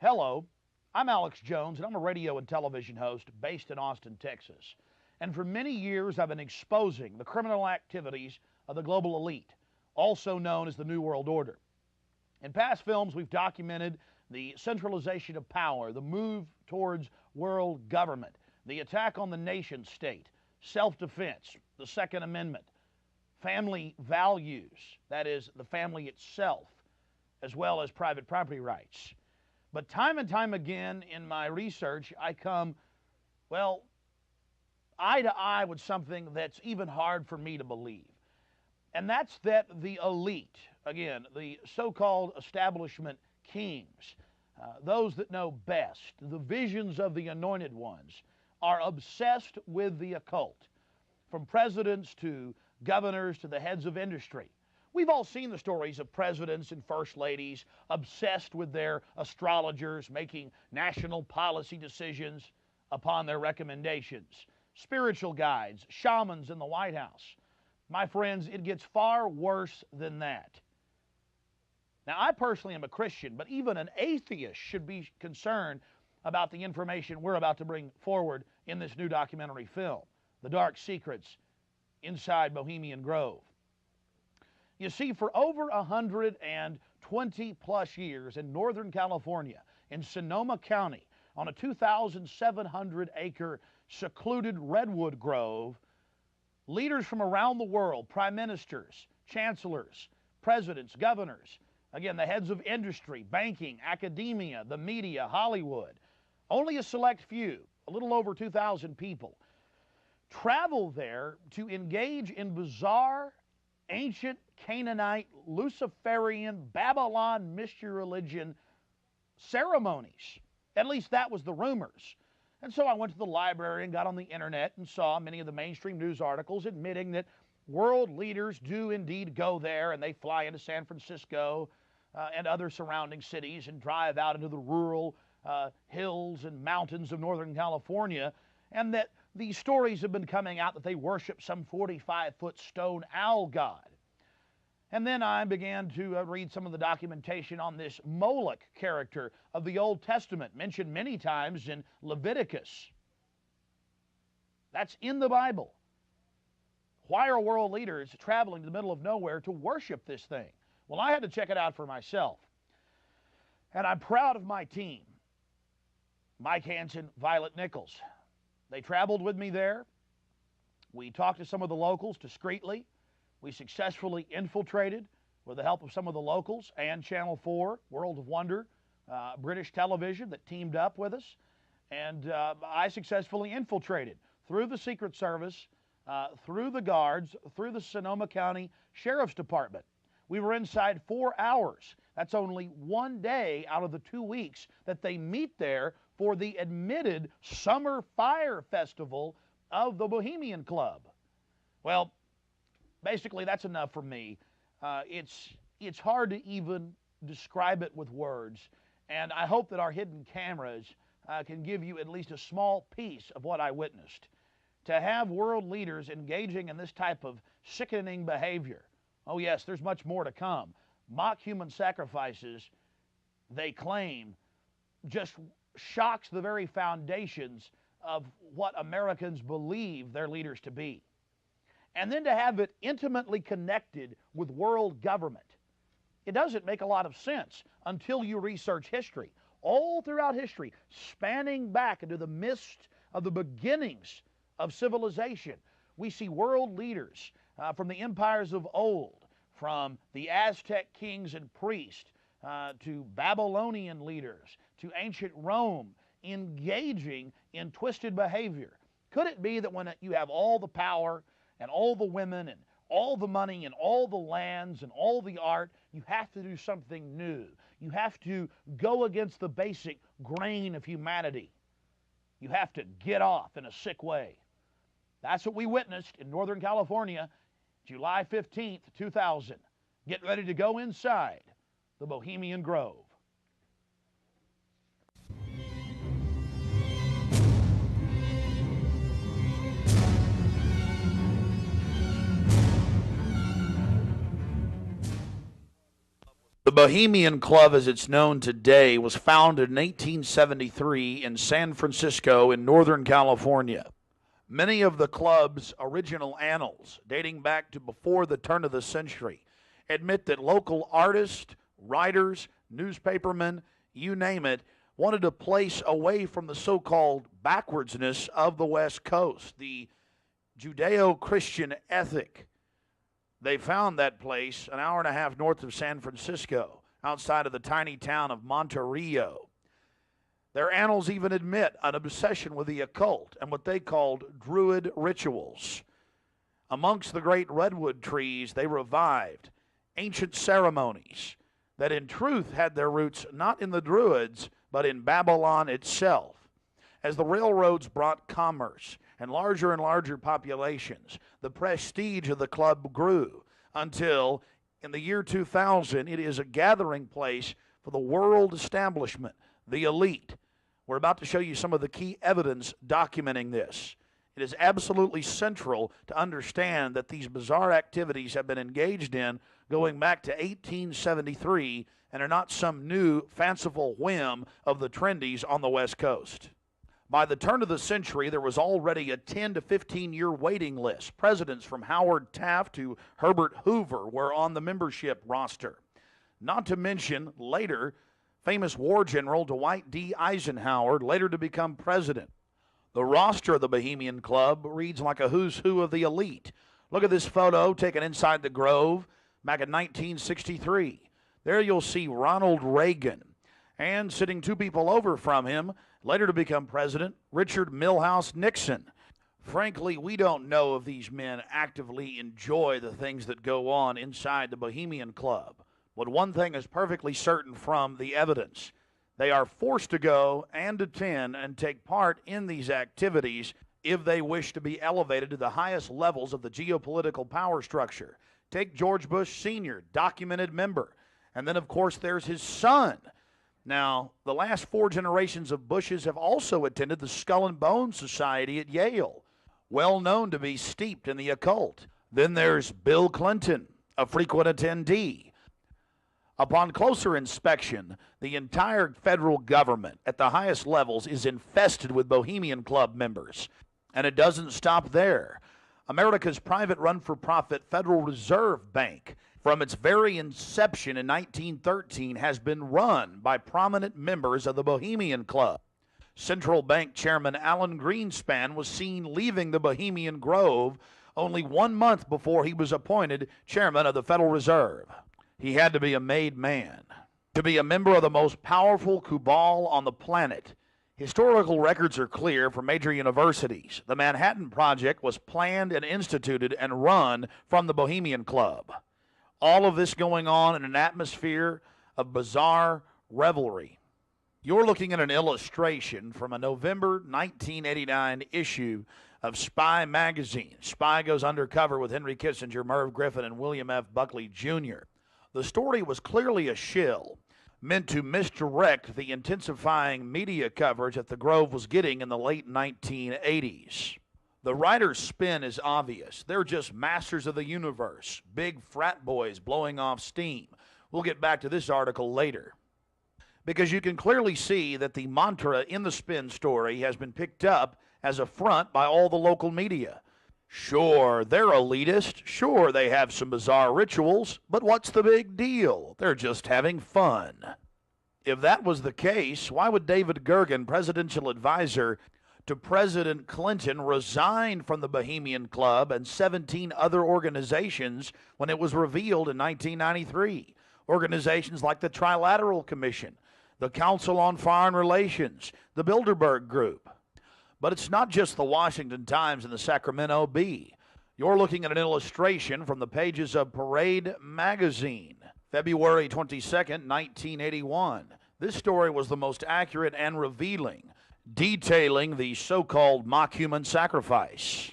Hello, I'm Alex Jones, and I'm a radio and television host based in Austin, Texas. And for many years, I've been exposing the criminal activities of the global elite, also known as the New World Order. In past films, we've documented the centralization of power, the move towards world government, the attack on the nation state, self-defense, the Second Amendment, family values, that is, the family itself, as well as private property rights. But time and time again in my research, I come, well, eye to eye with something that's even hard for me to believe. And that's that the elite, again, the so-called establishment kings, those that know best, the visions of the anointed ones, are obsessed with the occult, from presidents to governors to the heads of industry. We've all seen the stories of presidents and first ladies obsessed with their astrologers making national policy decisions upon their recommendations, spiritual guides, shamans in the White House. My friends, it gets far worse than that. Now, I personally am a Christian, but even an atheist should be concerned about the information we're about to bring forward in this new documentary film, The Dark Secrets Inside Bohemian Grove. You see, for over 120 plus years in Northern California, in Sonoma County, on a 2,700-acre secluded redwood grove, leaders from around the world, prime ministers, chancellors, presidents, governors, again, the heads of industry, banking, academia, the media, Hollywood, only a select few, a little over 2,000 people, travel there to engage in bizarre, ancient Canaanite, Luciferian, Babylon mystery religion ceremonies. At least that was the rumors. And so I went to the library and got on the internet and saw many of the mainstream news articles admitting that world leaders do indeed go there, and they fly into San Francisco and other surrounding cities and drive out into the rural hills and mountains of Northern California, and that these stories have been coming out that they worship some 45-foot stone owl god. And then I began to read some of the documentation on this Moloch character of the Old Testament, mentioned many times in Leviticus. That's in the Bible. Why are world leaders traveling to the middle of nowhere to worship this thing? Well, I had to check it out for myself. And I'm proud of my team, Mike Hansen, Violet Nichols. They traveled with me there. We talked to some of the locals discreetly. We successfully infiltrated, with the help of some of the locals and Channel 4, World of Wonder, British television that teamed up with us. And I successfully infiltrated through the Secret Service, through the guards, through the Sonoma County Sheriff's Department. We were inside 4 hours. That's only one day out of the 2 weeks that they meet there for the admitted Summer Fire Festival of the Bohemian Club. Well, basically, that's enough for me. It's hard to even describe it with words, and I hope that our hidden cameras can give you at least a small piece of what I witnessed. To have world leaders engaging in this type of sickening behavior, oh yes, there's much more to come. Mock human sacrifices, they claim, just shocks the very foundations of what Americans believe their leaders to be. And then to have it intimately connected with world government. It doesn't make a lot of sense until you research history. All throughout history, spanning back into the midst of the beginnings of civilization, we see world leaders from the empires of old, from the Aztec kings and priests, to Babylonian leaders, to ancient Rome, engaging in twisted behavior. Could it be that when you have all the power and all the women and all the money and all the lands and all the art, you have to do something new? You have to go against the basic grain of humanity. You have to get off in a sick way. That's what we witnessed in Northern California, July 15th, 2000. Get ready to go inside the Bohemian Grove. The Bohemian Club, as it's known today, was founded in 1873 in San Francisco in Northern California. Many of the club's original annals, dating back to before the turn of the century, admit that local artists, writers, newspapermen, you name it, wanted a place away from the so-called backwardsness of the West Coast, the Judeo-Christian ethic. They found that place an hour and a half north of San Francisco, outside of the tiny town of Monterey. Their annals even admit an obsession with the occult and what they called druid rituals. Amongst the great redwood trees, they revived ancient ceremonies that in truth had their roots not in the Druids, but in Babylon itself. As the railroads brought commerce and larger populations, the prestige of the club grew until, in the year 2000, it is a gathering place for the world establishment, the elite. We're about to show you some of the key evidence documenting this. It is absolutely central to understand that these bizarre activities have been engaged in going back to 1873 and are not some new fanciful whim of the trendies on the West Coast. By the turn of the century, there was already a 10 to 15-year waiting list. Presidents from Howard Taft to Herbert Hoover were on the membership roster. Not to mention, later, famous war general Dwight D. Eisenhower, later to become president. The roster of the Bohemian Club reads like a who's who of the elite. Look at this photo taken inside the Grove back in 1963. There you'll see Ronald Reagan, and sitting two people over from him, later to become president, Richard Milhous Nixon. Frankly, we don't know if these men actively enjoy the things that go on inside the Bohemian Club. But one thing is perfectly certain from the evidence. They are forced to go and attend and take part in these activities if they wish to be elevated to the highest levels of the geopolitical power structure. Take George Bush Sr., documented member. And then, of course, there's his son. Now, the last four generations of Bushes have also attended the Skull and Bones Society at Yale, well known to be steeped in the occult. Then there's Bill Clinton, a frequent attendee. Upon closer inspection, the entire federal government at the highest levels is infested with Bohemian Club members. And it doesn't stop there. America's private run-for-profit Federal Reserve Bank, from its very inception in 1913, has been run by prominent members of the Bohemian Club. Central Bank Chairman Alan Greenspan was seen leaving the Bohemian Grove only 1 month before he was appointed chairman of the Federal Reserve. He had to be a made man to be a member of the most powerful cabal on the planet. Historical records are clear from major universities. The Manhattan Project was planned and instituted and run from the Bohemian Club. All of this going on in an atmosphere of bizarre revelry. You're looking at an illustration from a November 1989 issue of Spy magazine. Spy goes undercover with Henry Kissinger, Merv Griffin, and William F. Buckley Jr. The story was clearly a shill, meant to misdirect the intensifying media coverage that the Grove was getting in the late 1980s. The writer's spin is obvious. They're just masters of the universe, big frat boys blowing off steam. We'll get back to this article later. Because you can clearly see that the mantra in the spin story has been picked up as a front by all the local media. Sure, they're elitist. Sure, they have some bizarre rituals. But what's the big deal? They're just having fun. If that was the case, why would David Gergen, presidential advisor to President Clinton, resign from the Bohemian Club and 17 other organizations when it was revealed in 1993? Organizations like the Trilateral Commission, the Council on Foreign Relations, the Bilderberg Group. But it's not just the Washington Times and the Sacramento Bee. You're looking at an illustration from the pages of Parade magazine, February 22nd, 1981. This story was the most accurate and revealing, detailing the so-called mock human sacrifice.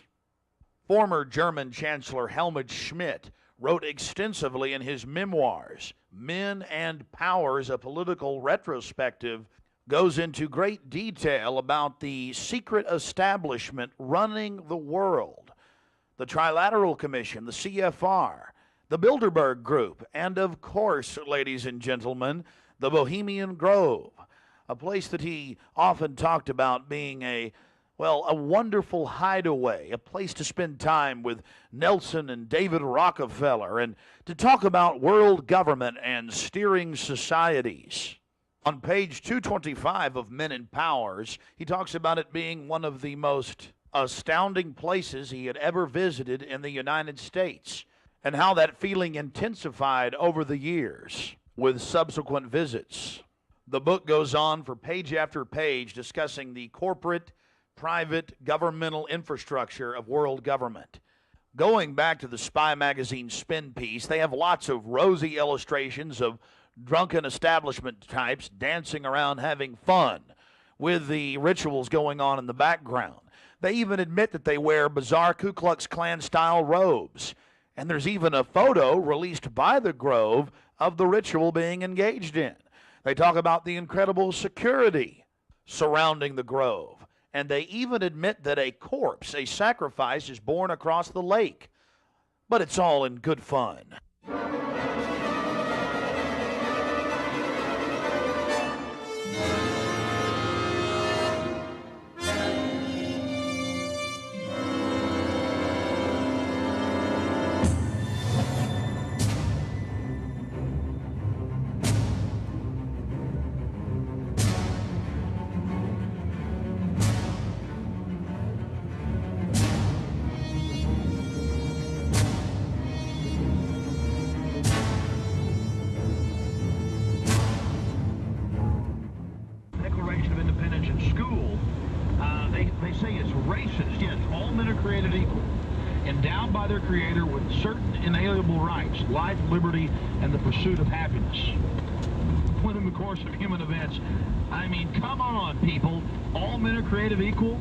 Former German Chancellor Helmut Schmidt wrote extensively in his memoirs, Men and Powers, a Political Retrospective, goes into great detail about the secret establishment running the world. The Trilateral Commission, the CFR, the Bilderberg Group, and of course, ladies and gentlemen, the Bohemian Grove, a place that he often talked about being a wonderful hideaway, a place to spend time with Nelson and David Rockefeller and to talk about world government and steering societies. On page 225 of Men and Powers, he talks about it being one of the most astounding places he had ever visited in the United States, and how that feeling intensified over the years with subsequent visits. The book goes on for page after page discussing the corporate, private, governmental infrastructure of world government. Going back to the Spy magazine spin piece, they have lots of rosy illustrations of drunken establishment types dancing around having fun with the rituals going on in the background. They even admit that they wear bizarre Ku Klux Klan-style robes. And there's even a photo released by the Grove of the ritual being engaged in. They talk about the incredible security surrounding the Grove. And they even admit that a corpse, a sacrifice, is borne across the lake. But it's all in good fun. They say it's racist, yet all men are created equal, endowed by their Creator with certain inalienable rights, life, liberty, and the pursuit of happiness. When in the course of human events, I mean, come on, people, all men are created equal?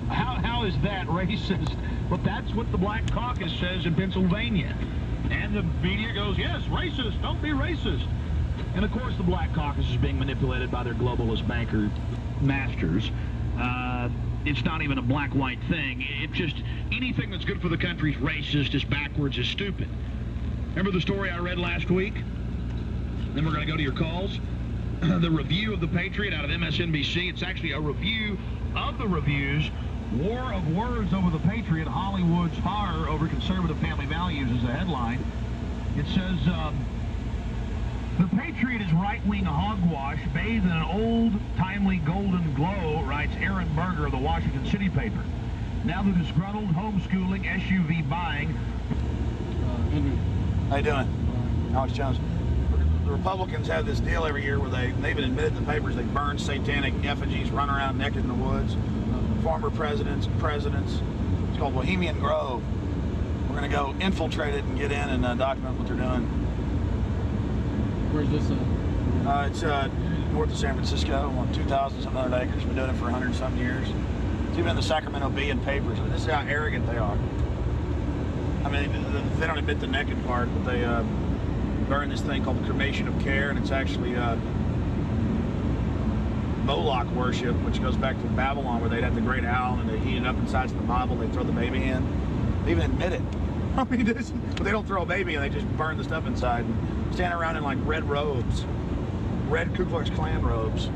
How is that racist? But that's what the Black Caucus says in Pennsylvania. And the media goes, yes, racist, don't be racist. And of course the Black Caucus is being manipulated by their globalist banker masters. It's not even a black-white thing. It's just anything that's good for the country is racist, is backwards, is stupid. Remember the story I read last week? Then we're going to go to your calls. The review of The Patriot out of MSNBC. It's actually a review of the reviews. War of Words over The Patriot, Hollywood's horror over conservative family values is the headline. It says, The Patriot is right-wing hogwash bathed in an old, timely golden glow, writes Aaron Berger of the Washington City paper. Now the disgruntled homeschooling SUV buying. How you doing? Alex Jones. The Republicans have this deal every year where they've even admitted in the papers they burn satanic effigies, run around naked in the woods. Former presidents. It's called Bohemian Grove. We're going to go infiltrate it and get in and document what they're doing. Where's this at? It's north of San Francisco on 2,700 acres. Been doing it for 100-something years. It's even in the Sacramento Bee and papers. This is how arrogant they are. I mean, they don't admit the naked part, but they burn this thing called the cremation of care, and it's actually Moloch worship, which goes back to Babylon, where they'd have the great owl and they heat it up inside the Bible. They throw the baby in. They even admit it. I mean, but they don't throw a baby in. They just burn the stuff inside and stand around in like red robes, red Ku Klux Klan robes.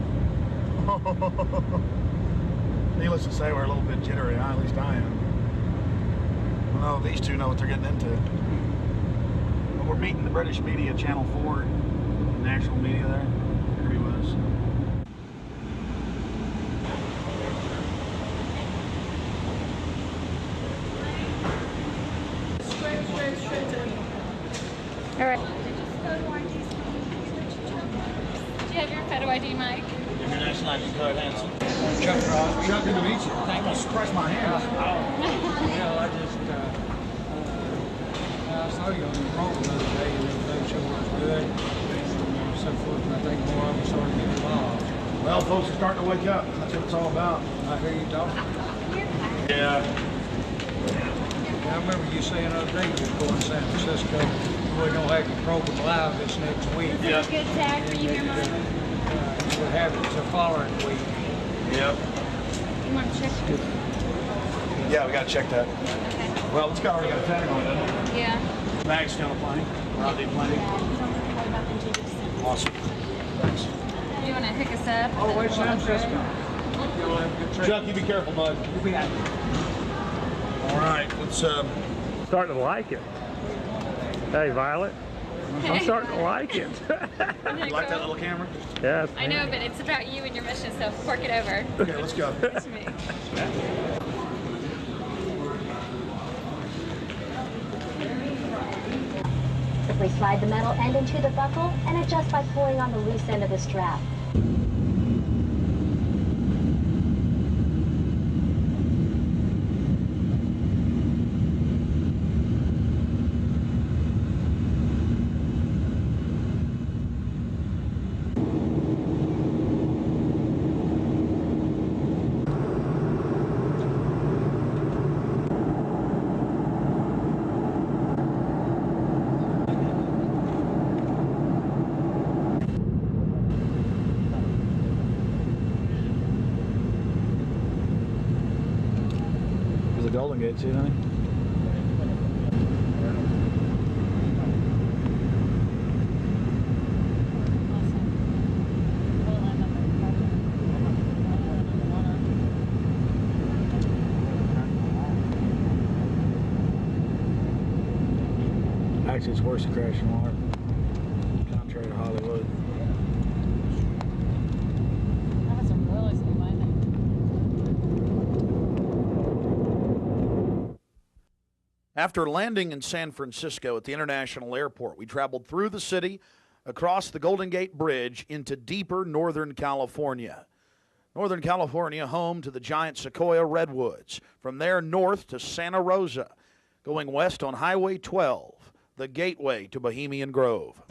Needless to say, we're a little bit jittery. At least I am. Well, these two know what they're getting into. But we're meeting the British media, Channel 4, national media there. Here he was. All right. Do you have your photo ID, Mike? International ID card, Hanson. Chuck Crosby. Chuck, good to meet you. I almost crushed my hand. I just, I saw you on the program the other day, and everything sure was good, and so forth, and I think more of them started getting involved. Well, folks are starting to wake up. That's what it's all about. I hear you talking. Yeah. I remember you saying the other day you were going to San Francisco. We're going to have your program live this next week. Is it a good tag for you here, Mike? We'll have it the following week. Yep. You want to check? Yeah, we got to check that. Okay. Well, it's already got a tag on it, doesn't it? Yeah. Bag's still plenty. Rodney plenty. Awesome. Thanks. Do you want to pick us up? Oh, wait, San Francisco. Chuck, you be careful, bud. You'll be happy. All right, let's Starting to like it. Hey, Violet. I'm starting to like it. you like that little camera? Yes. I know, but it's about you and your mission, so fork it over. Okay, let's go. It's me. Simply slide the metal end into the buckle and adjust by pulling on the loose end of the strap. Is the Golden Gate too, honey? Actually, it's worse to crash in water, contrary to Hollywood. After landing in San Francisco at the International Airport, we traveled through the city, across the Golden Gate Bridge, into deeper Northern California. Northern California, home to the giant Sequoia redwoods. From there, north to Santa Rosa, going west on Highway 12, the gateway to Bohemian Grove.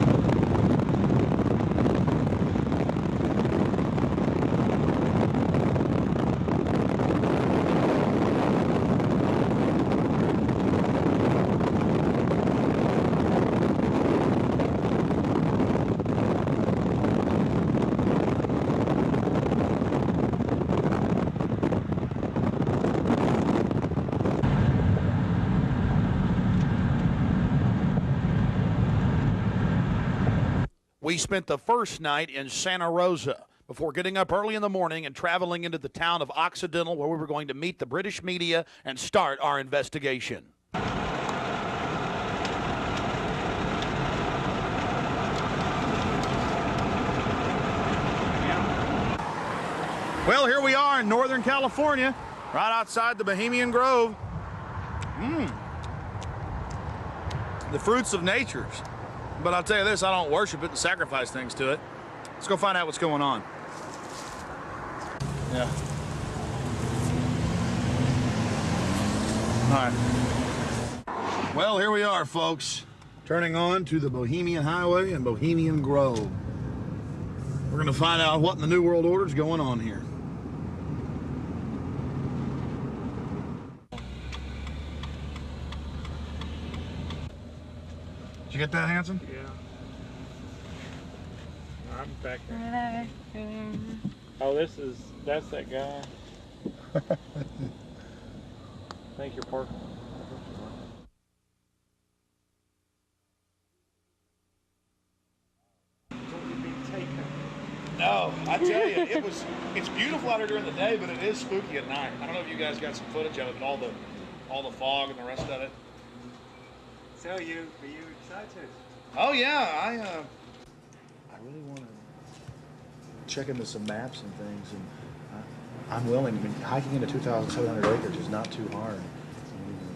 We spent the first night in Santa Rosa before getting up early in the morning and traveling into the town of Occidental, where we were going to meet the British media and start our investigation. Well, here we are in Northern California, right outside the Bohemian Grove. The fruits of nature. But I'll tell you this, I don't worship it and sacrifice things to it. Let's go find out what's going on. Yeah. All right. Well, here we are, folks. Turning on to the Bohemian Highway and Bohemian Grove. We're going to find out what in the New World Order is going on here. Did you get that, Hanson? Yeah. I'm back there. Oh, that's that guy. I think you're parking. No, I tell you, it's beautiful out here during the day, but it is spooky at night. I don't know if you guys got some footage of it, but all the fog and the rest of it. So are you excited? Oh yeah, I really want to check into some maps and things, and I'm willing. I mean, hiking into 2,700 acres is not too hard.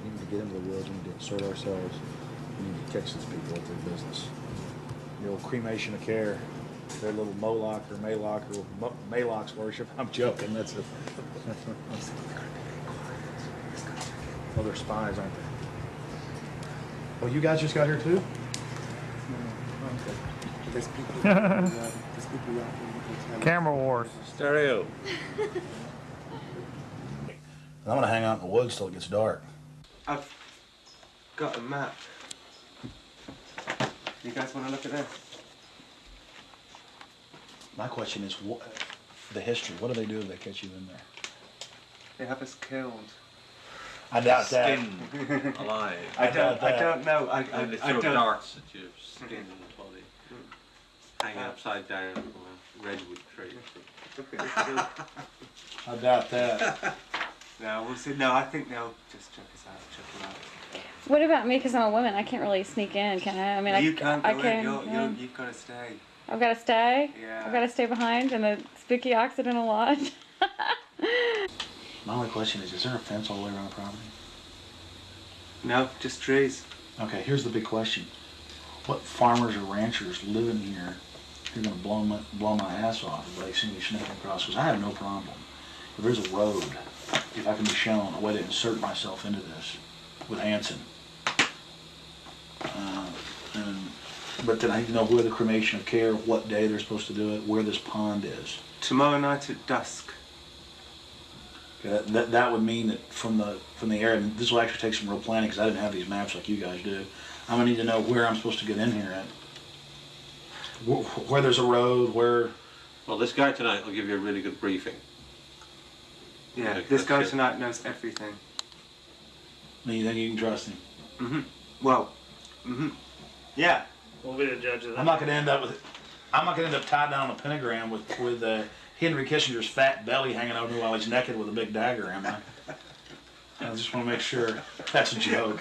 We need to get into the woods. We need to insert ourselves. We need to catch these people at their business. The old cremation of care. Their little Moloch or Maloch or Maloch's worship. I'm joking. That's a. Oh, they're spies, aren't they? Oh, you guys just got here too? Okay. There's people out here. Camera wars. Stereo. I'm gonna hang out in the woods till it gets dark. I've got a map. You guys want to look at this? My question is, the history. What do they do if they catch you in there? They have us killed. I doubt that. Skinned alive. I don't know. And they throw darts at your skin and body. Hanging upside down from a redwood tree. I doubt that. No, we'll see. No, I think they'll just check us out. Check them out. What about me? Because I'm a woman, I can't really sneak in, can I? I mean, You can't go I in. can. You've got to stay. I've got to stay. Yeah. I've got to stay behind in the spooky Occidental Lodge. My only question is there a fence all the way around the property? No, just trees. Okay, here's the big question. What farmers or ranchers live in here who are going to blow my ass off if they see me sneaking across? Because I have no problem. If there's a road, if I can be shown a way to insert myself into this with Hanson. But then I need to know where the cremation of care, what day they're supposed to do it, where this pond is. Tomorrow night at dusk. Okay, that would mean that from the area, and this will actually take some real planning because I didn't have these maps like you guys do. I'm gonna need to know where I'm supposed to get in here at. Where there's a road, where... Well, this guy tonight will give you a really good briefing. Yeah, this guy tonight knows everything. Then you can trust him. Mm-hmm. Well, yeah. We'll be the judge of that. I'm not gonna end up tied down on a pentagram with Henry Kissinger's fat belly hanging over me while he's naked with a big dagger, am I? I just want to make sure that's a joke.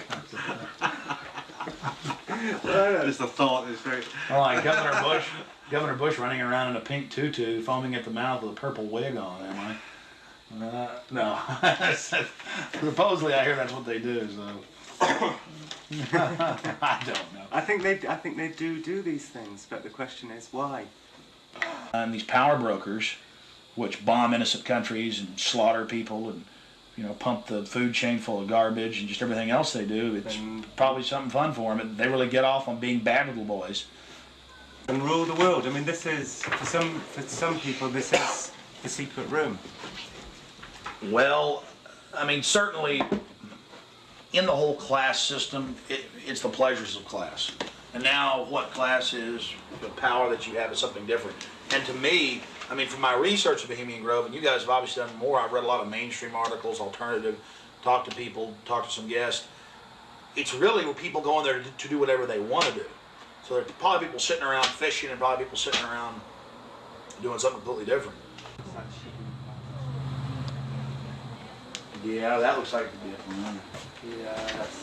Just a thought is very... Oh, like Governor Bush running around in a pink tutu, foaming at the mouth with a purple wig on, am I? No. Supposedly I hear that's what they do, so... I don't know. I think they do these things, but the question is why? And these power brokers, which bomb innocent countries and slaughter people and, pump the food chain full of garbage and just everything else they do, it's probably something fun for them. They really get off on being bad little boys. And rule the world. I mean, this is, for some people, this is the secret room. Well, I mean, certainly in the whole class system, it's the pleasures of class. And now what class is, the power that you have is something different. And to me, I mean, from my research of Bohemian Grove, and you guys have obviously done more, I've read a lot of mainstream articles, alternative, talked to people, talked to some guests. It's really where people go in there to do whatever they want to do. So there are probably people sitting around fishing and probably people sitting around doing something completely different. Yeah, that looks like it could be a familiar. Yeah, that's...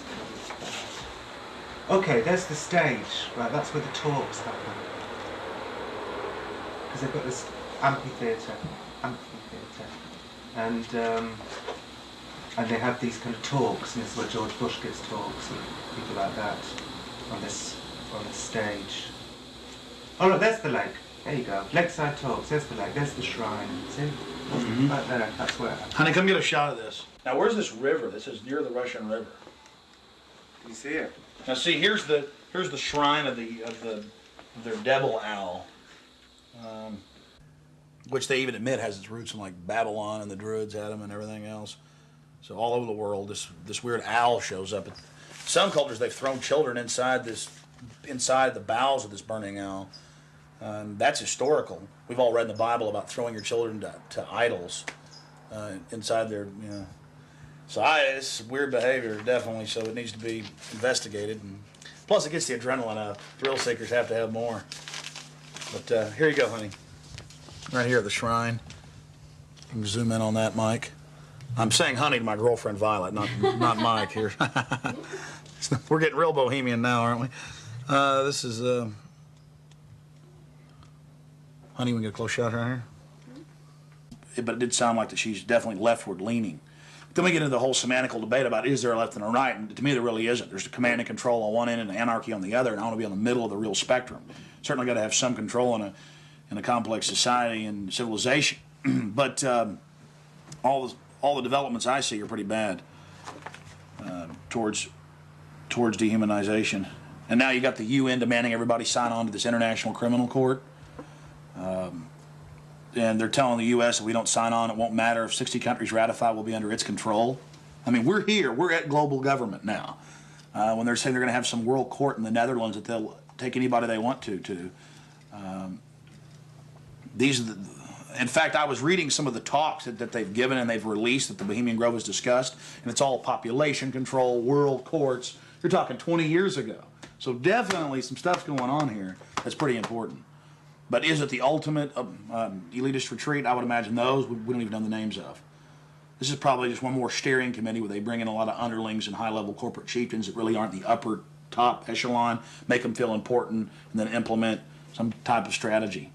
Okay, there's the stage. Right, that's where the talks happen. Because they've got this amphitheatre, and they have these kind of talks, and this is where George Bush gives talks and people like that on this stage. Oh look, there's the lake. There you go. Lakeside talks. There's the lake. There's the shrine. See? Right there. That's where. Honey, come get a shot of this. Now, where's this river? This is near the Russian River. Can you see it? Now, see, here's the shrine of their devil owl, which they even admit has its roots in like Babylon and the Druids had them and everything else. So all over the world, this weird owl shows up. Some cultures they've thrown children inside the bowels of this burning owl. That's historical. We've all read in the Bible about throwing your children to idols inside their, So it's weird behavior, definitely, so it needs to be investigated. And plus, it gets the adrenaline up. Thrill seekers have to have more. But here you go, honey. Right here at the shrine. You can zoom in on that, Mike. I'm saying honey to my girlfriend, Violet, not Mike here. We're getting real bohemian now, aren't we? This is... Honey, we can get a close shot right here. But it did sound like that she's definitely leftward leaning. Then we get into the whole semantical debate about is there a left and a right, and to me there really isn't. There's command and control on one end and anarchy on the other, and I want to be on the middle of the real spectrum. Certainly got to have some control in a complex society and civilization. But all the developments I see are pretty bad towards dehumanization. And now you got the UN demanding everybody sign on to this International Criminal Court. And they're telling the U.S. if we don't sign on, it won't matter. If 60 countries ratify, we'll be under its control. I mean, we're here. We're at global government now. When they're saying they're going to have some world court in the Netherlands that they'll take anybody they want to. These are In fact, I was reading some of the talks that they've given and they've released that the Bohemian Grove has discussed, and it's all population control, world courts. You're talking 20 years ago. So definitely some stuff's going on here that's pretty important. But is it the ultimate elitist retreat? I would imagine those we don't even know the names of. This is probably just one more steering committee where they bring in a lot of underlings and high-level corporate chieftains that really aren't the upper top echelon, make them feel important, and then implement some type of strategy.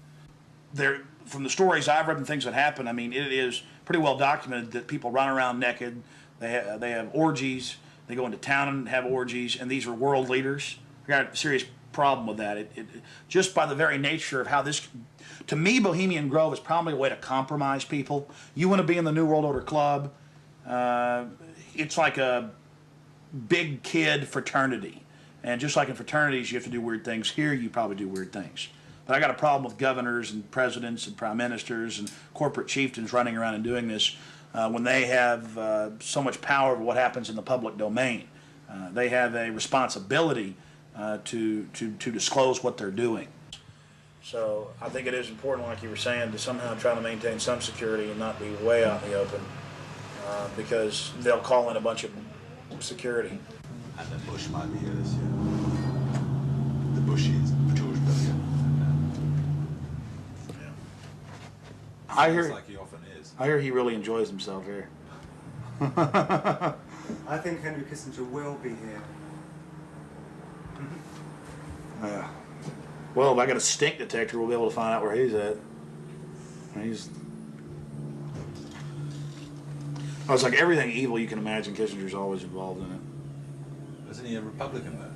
From the stories I've read and things that happen, I mean, it is pretty well documented that people run around naked. They have orgies. They go into town and have orgies, and these are world leaders. I got a serious problem with that. Just by the very nature of how this, to me, Bohemian Grove is probably a way to compromise people. You want to be in the New World Order Club. It's like a big kid fraternity. And just like in fraternities, you have to do weird things. Here, you probably do weird things. But I got a problem with governors and presidents and prime ministers and corporate chieftains running around and doing this when they have so much power over what happens in the public domain. They have a responsibility to disclose what they're doing. So I think it is important, like you were saying, to somehow try to maintain some security and not be way out in the open because they'll call in a bunch of security. And the Bush might be here this year. The Bushies, the George W. I hear, like he often is. I hear he really enjoys himself here. I think Henry Kissinger will be here. Yeah. Well, if I got a stink detector, we'll be able to find out where he's at. Oh, it's like everything evil you can imagine, Kissinger's always involved in it. Isn't he a Republican, though?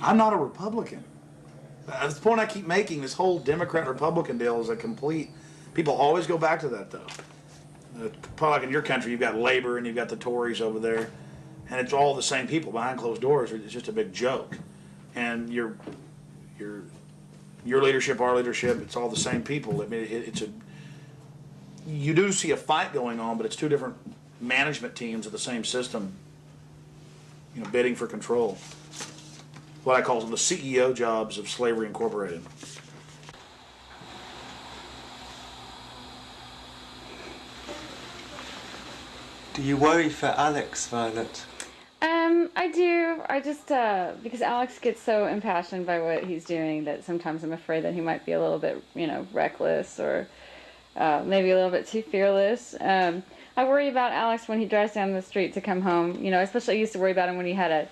I'm not a Republican. That's the point I keep making. This whole Democrat-Republican deal is a complete... People always go back to that, though. Probably like in your country, you've got Labor and you've got the Tories over there, and it's all the same people behind closed doors. It's just a big joke. And your leadership, our leadership, it's all the same people. I mean, you do see a fight going on, but it's two different management teams of the same system, bidding for control. What I call the CEO jobs of Slavery Incorporated. Do you worry for Alex, Violet? I do. I just, because Alex gets so impassioned by what he's doing that sometimes I'm afraid that he might be a little bit, reckless or maybe a little bit too fearless. I worry about Alex when he drives down the street to come home. Especially I used to worry about him when he had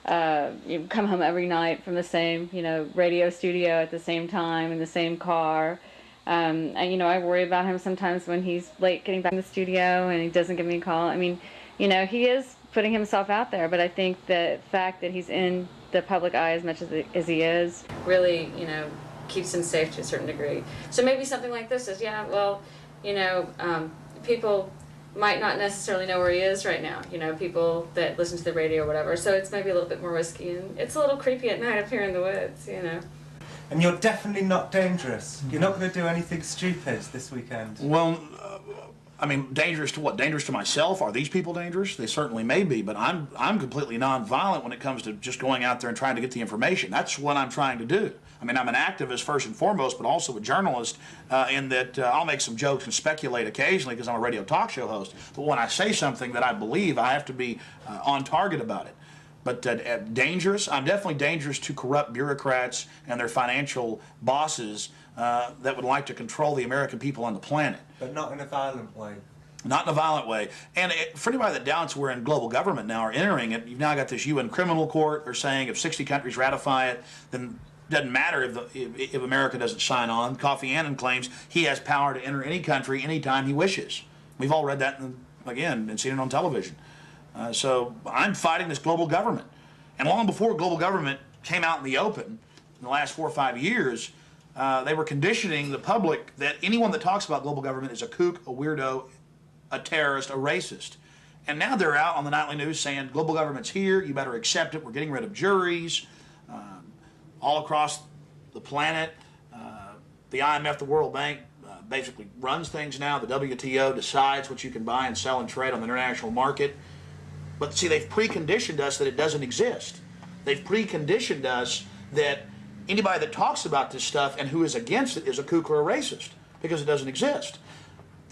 come home every night from the same, radio studio at the same time in the same car. And, I worry about him sometimes when he's late getting back in the studio and he doesn't give me a call. I mean, he is putting himself out there, but I think the fact that he's in the public eye as much as he is really, keeps him safe to a certain degree. So maybe something like this is, people might not necessarily know where he is right now, people that listen to the radio or whatever, so it's maybe a little bit more risky, and it's a little creepy at night up here in the woods, And you're definitely not dangerous. You're not going to do anything stupid this weekend. Well, dangerous to what? Dangerous to myself? Are these people dangerous? They certainly may be, but I'm completely nonviolent when it comes to just going out there and trying to get the information. That's what I'm trying to do. I'm an activist first and foremost, but also a journalist in that I'll make some jokes and speculate occasionally because I'm a radio talk show host. But when I say something that I believe, I have to be on target about it. But dangerous? I'm definitely dangerous to corrupt bureaucrats and their financial bosses that would like to control the American people on the planet. But not in a violent way. Not in a violent way. And for anybody that doubts we're in global government now or entering it, you've now got this UN criminal court. They're saying if 60 countries ratify it, then it doesn't matter if America doesn't sign on. Kofi Annan claims he has power to enter any country anytime he wishes. We've all read that, and seen it on television. So I'm fighting this global government. And long before global government came out in the open, in the last 4 or 5 years, they were conditioning the public that anyone that talks about global government is a kook, a weirdo, a terrorist, a racist. And now they're out on the nightly news saying global government's here, you better accept it, we're getting rid of juries all across the planet. The IMF, the World Bank, basically runs things now. The WTO decides what you can buy and sell and trade on the international market. But see, they've preconditioned us that it doesn't exist. They've preconditioned us that anybody that talks about this stuff and who is against it is a kook or a racist. because it doesn't exist.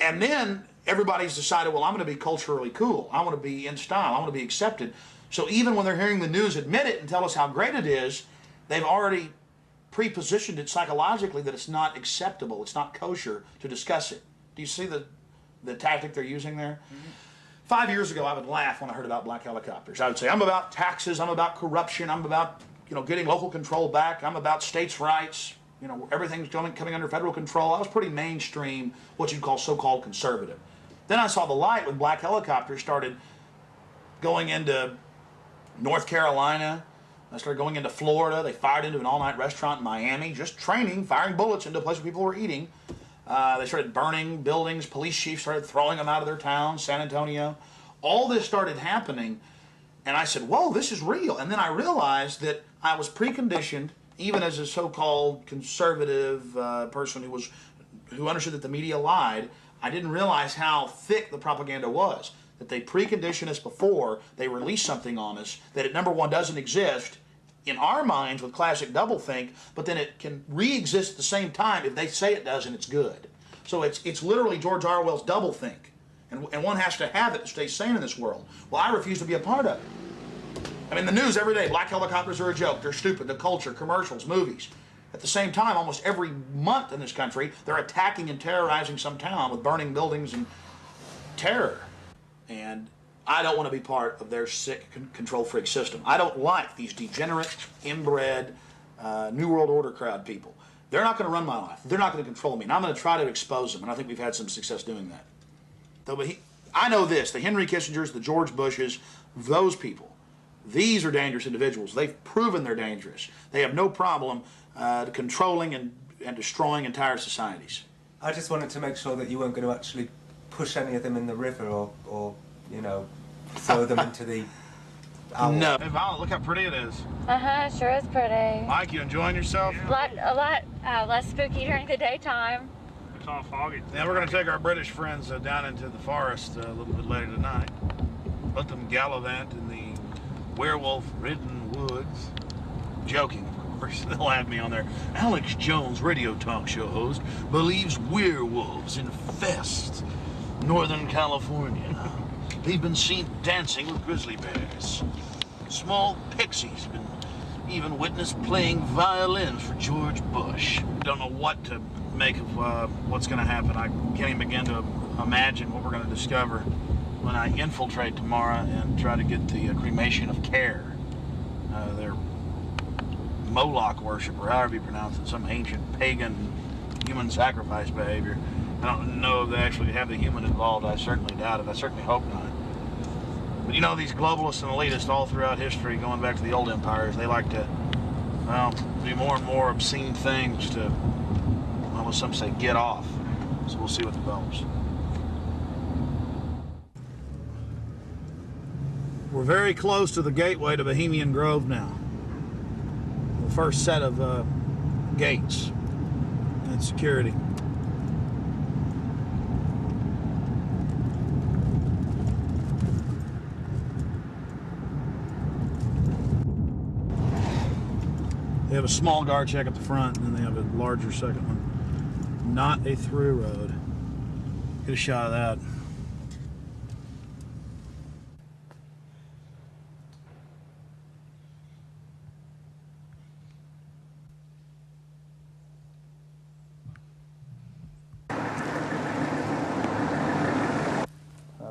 And then everybody's decided, well, I'm going to be culturally cool. I want to be in style. I want to be accepted. So even when they're hearing the news admit it and tell us how great it is, they've already pre-positioned it psychologically that it's not acceptable, it's not kosher to discuss it. Do you see the tactic they're using there? Mm-hmm. 5 years ago, I would laugh when I heard about black helicopters. I would say, I'm about taxes, I'm about corruption, I'm about getting local control back, I'm about states' rights, everything's coming under federal control. I was pretty mainstream, what you'd call so-called conservative. Then I saw the light when black helicopters started going into North Carolina. I started going into Florida. They fired into an all-night restaurant in Miami, just training, firing bullets into a place where people were eating. They started burning buildings. Police chiefs started throwing them out of their towns, San Antonio. All this started happening, and I said, whoa, this is real. And then I realized that I was preconditioned, even as a so-called conservative person who understood that the media lied. I didn't realize how thick the propaganda was, that they precondition us before they release something on us, that it, number one, doesn't exist in our minds with classic doublethink, but then it can re-exist at the same time if they say it does and it's good. So it's literally George Orwell's doublethink, and one has to have it to stay sane in this world. Well, I refuse to be a part of it. I mean, the news every day, black helicopters are a joke, they're stupid, the culture, commercials, movies. At the same time, almost every month in this country, they're attacking and terrorizing some town with burning buildings and terror. And I don't want to be part of their sick control freak system. I don't like these degenerate, inbred, New World Order crowd people. They're not going to run my life. They're not going to control me. And I'm going to try to expose them. And I think we've had some success doing that. Though, I know this, the Henry Kissingers, the George Bushes, those people, these are dangerous individuals. They've proven they're dangerous. They have no problem controlling and destroying entire societies. I just wanted to make sure that you weren't going to actually push any of them in the river or throw them into the owl. No. Hey, Violet, look how pretty it is. Uh-huh, sure is pretty. Mike, you enjoying yourself? A lot less spooky during the daytime. It's all foggy. Now we're going to take our British friends down into the forest a little bit later tonight. Let them gallivant in the werewolf-ridden woods. Joking, of course. They'll add me on there. Alex Jones, radio talk show host, believes werewolves infest Northern California. They've been seen dancing with grizzly bears. Small pixies have been even witnessed playing violins for George Bush. Don't know what to make of what's going to happen. I can't even begin to imagine what we're going to discover when I infiltrate tomorrow and try to get the cremation of care. Their Moloch worship, or however you pronounce it, some ancient pagan human sacrifice behavior. I don't know if they actually have the human involved. I certainly doubt it. I certainly hope not. But these globalists and elitists all throughout history, going back to the old empires, they like to, do more and more obscene things to, well, as some say, get off. So we'll see what develops. We're very close to the gateway to Bohemian Grove now. The first set of gates and security. They have a small guard check at the front, and then they have a larger second one. Not a through road. Get a shot of that.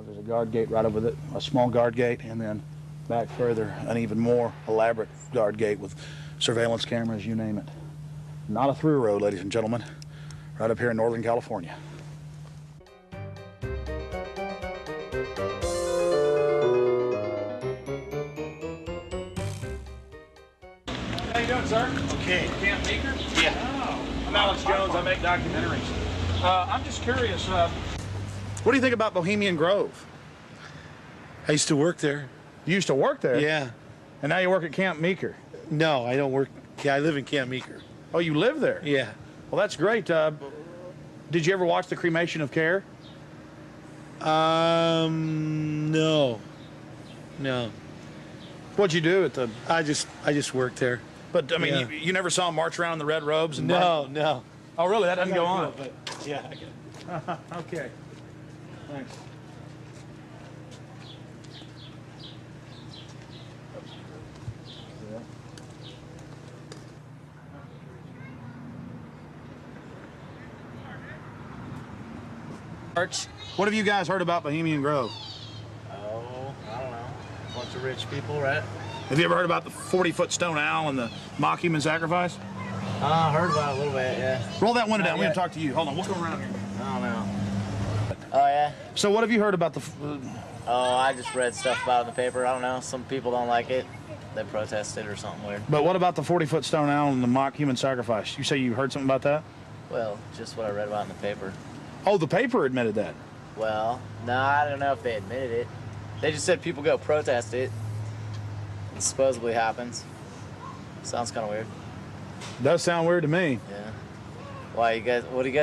There's a guard gate right over it, a small guard gate, and then back further, an even more elaborate guard gate with surveillance cameras, you name it. Not a through road, ladies and gentlemen, right up here in Northern California. How you doing, sir? Okay. Camp Meeker? Yeah. Oh, I'm Alex Jones. I make documentaries. I'm just curious, what do you think about Bohemian Grove? I used to work there. You used to work there? Yeah. And now you work at Camp Meeker? No, I don't work. Yeah, I live in Camp Meeker. Oh, you live there? Yeah. Well, that's great. Did you ever watch the cremation of care? No. No. What'd you do at the... I just worked there. But, I mean, Yeah. you never saw them march around in the red robes? And No, no. Oh, really? That doesn't go I on? gotta go, but yeah, I get it. Okay. Thanks. What have you guys heard about Bohemian Grove? Oh, I don't know. A bunch of rich people, right? Have you ever heard about the 40-foot stone owl and the mock human sacrifice? I heard about it a little bit, yeah. Roll that window down. Not We're going yet. to talk to you. Hold on. We'll go around here. I don't know. Oh, yeah? So what have you heard about the... Oh, I just read stuff about it in the paper. I don't know. Some people don't like it. They protested or something weird. But what about the 40-foot stone owl and the mock human sacrifice? You say you heard something about that? Well, just what I read about in the paper. Oh, the paper admitted that. Well, no, I don't know if they admitted it. They just said people go protest it. It supposedly happens. Sounds kind of weird. Does sound weird to me. Yeah. Why you guys? What are you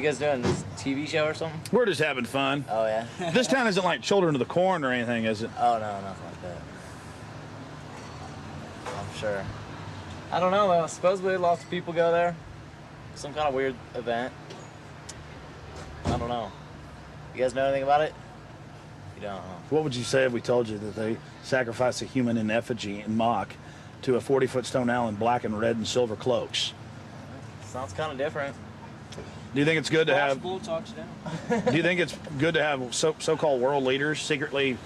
guys doing? This TV show or something? We're just having fun. Oh yeah. This town isn't like Children of the Corn or anything, is it? Oh no, nothing like that. I'm sure. I don't know though. Supposedly lots of people go there. Some kind of weird event. I don't know. You guys know anything about it? You don't. Huh? What would you say if we told you that they sacrificed a human in effigy in mock to a 40-foot stone owl in black and red and silver cloaks? Sounds kind of different. Do you think it's good to have? Touchdown. Do you think it's good to have so-called world leaders secretly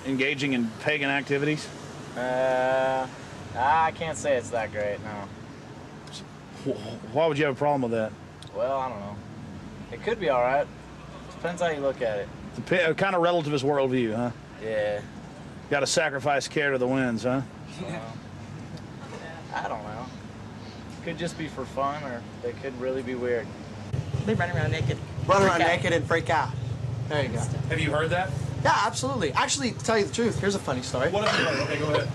engaging in pagan activities? I can't say it's that great. No. Why would you have a problem with that? Well, I don't know. It could be all right. Depends how you look at it. Kind of relativist worldview, huh? Yeah. Got to sacrifice care to the winds, huh? I don't know. Could just be for fun, or they could really be weird. They run around naked. Run around naked and freak out. There you go. Have you heard that? Yeah, absolutely. Actually, to tell you the truth, here's a funny story. What have you heard? Okay, go ahead.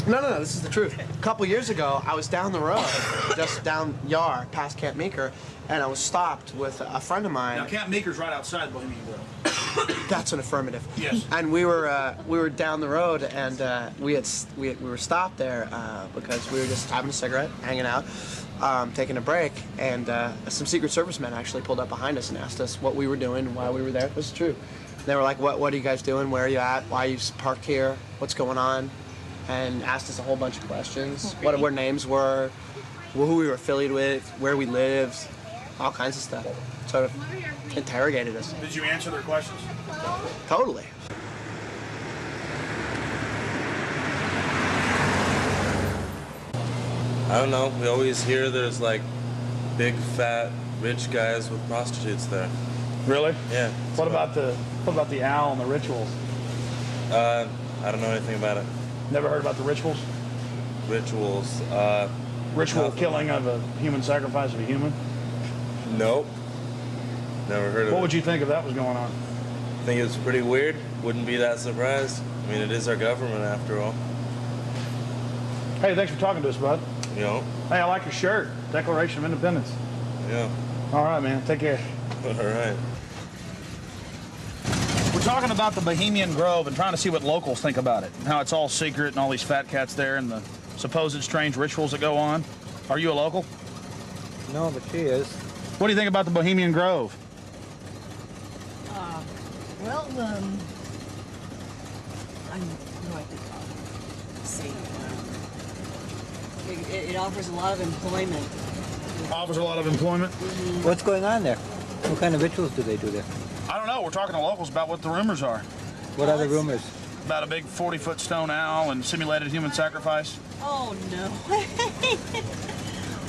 No, this is the truth. A couple years ago, I was down the road, just down Yar, past Camp Meeker, and I was stopped with a friend of mine. Now, Camp Meeker's right outside Bohemian Grove. That's an affirmative. Yes. And we were down the road, and we were stopped there because we were just having a cigarette, hanging out, taking a break, and some Secret Service men actually pulled up behind us and asked us what we were doing and why we were there. This is true. They were like, "What are you guys doing? Where are you at? Why are you parked here? What's going on?" And asked us a whole bunch of questions. What our names were, who we were affiliated with, where we lived, all kinds of stuff. Sort of interrogated us. Did you answer their questions? Totally. I don't know. We always hear there's like big, fat, rich guys with prostitutes there. Really? Yeah. What about the owl and the rituals? I don't know anything about it. Never heard about the rituals? Rituals. Ritual killing of a human sacrifice of a human? Nope. Never heard of it. What would you think if that was going on? I think it's pretty weird. Wouldn't be that surprised. I mean, it is our government after all. Hey, thanks for talking to us, bud. You know? Hey, I like your shirt. Declaration of Independence. Yeah. All right, man. Take care. All right. We're talking about the Bohemian Grove and trying to see what locals think about it. How it's all secret and all these fat cats there and the supposed strange rituals that go on. Are you a local? No, but she is. What do you think about the Bohemian Grove? Well, I know what to call it. Let's see. It offers a lot of employment. Offers a lot of employment? What's going on there? What kind of rituals do they do there? I don't know. We're talking to locals about what the rumors are. What are the rumors? About a big 40-foot stone owl and simulated human sacrifice. Oh, no.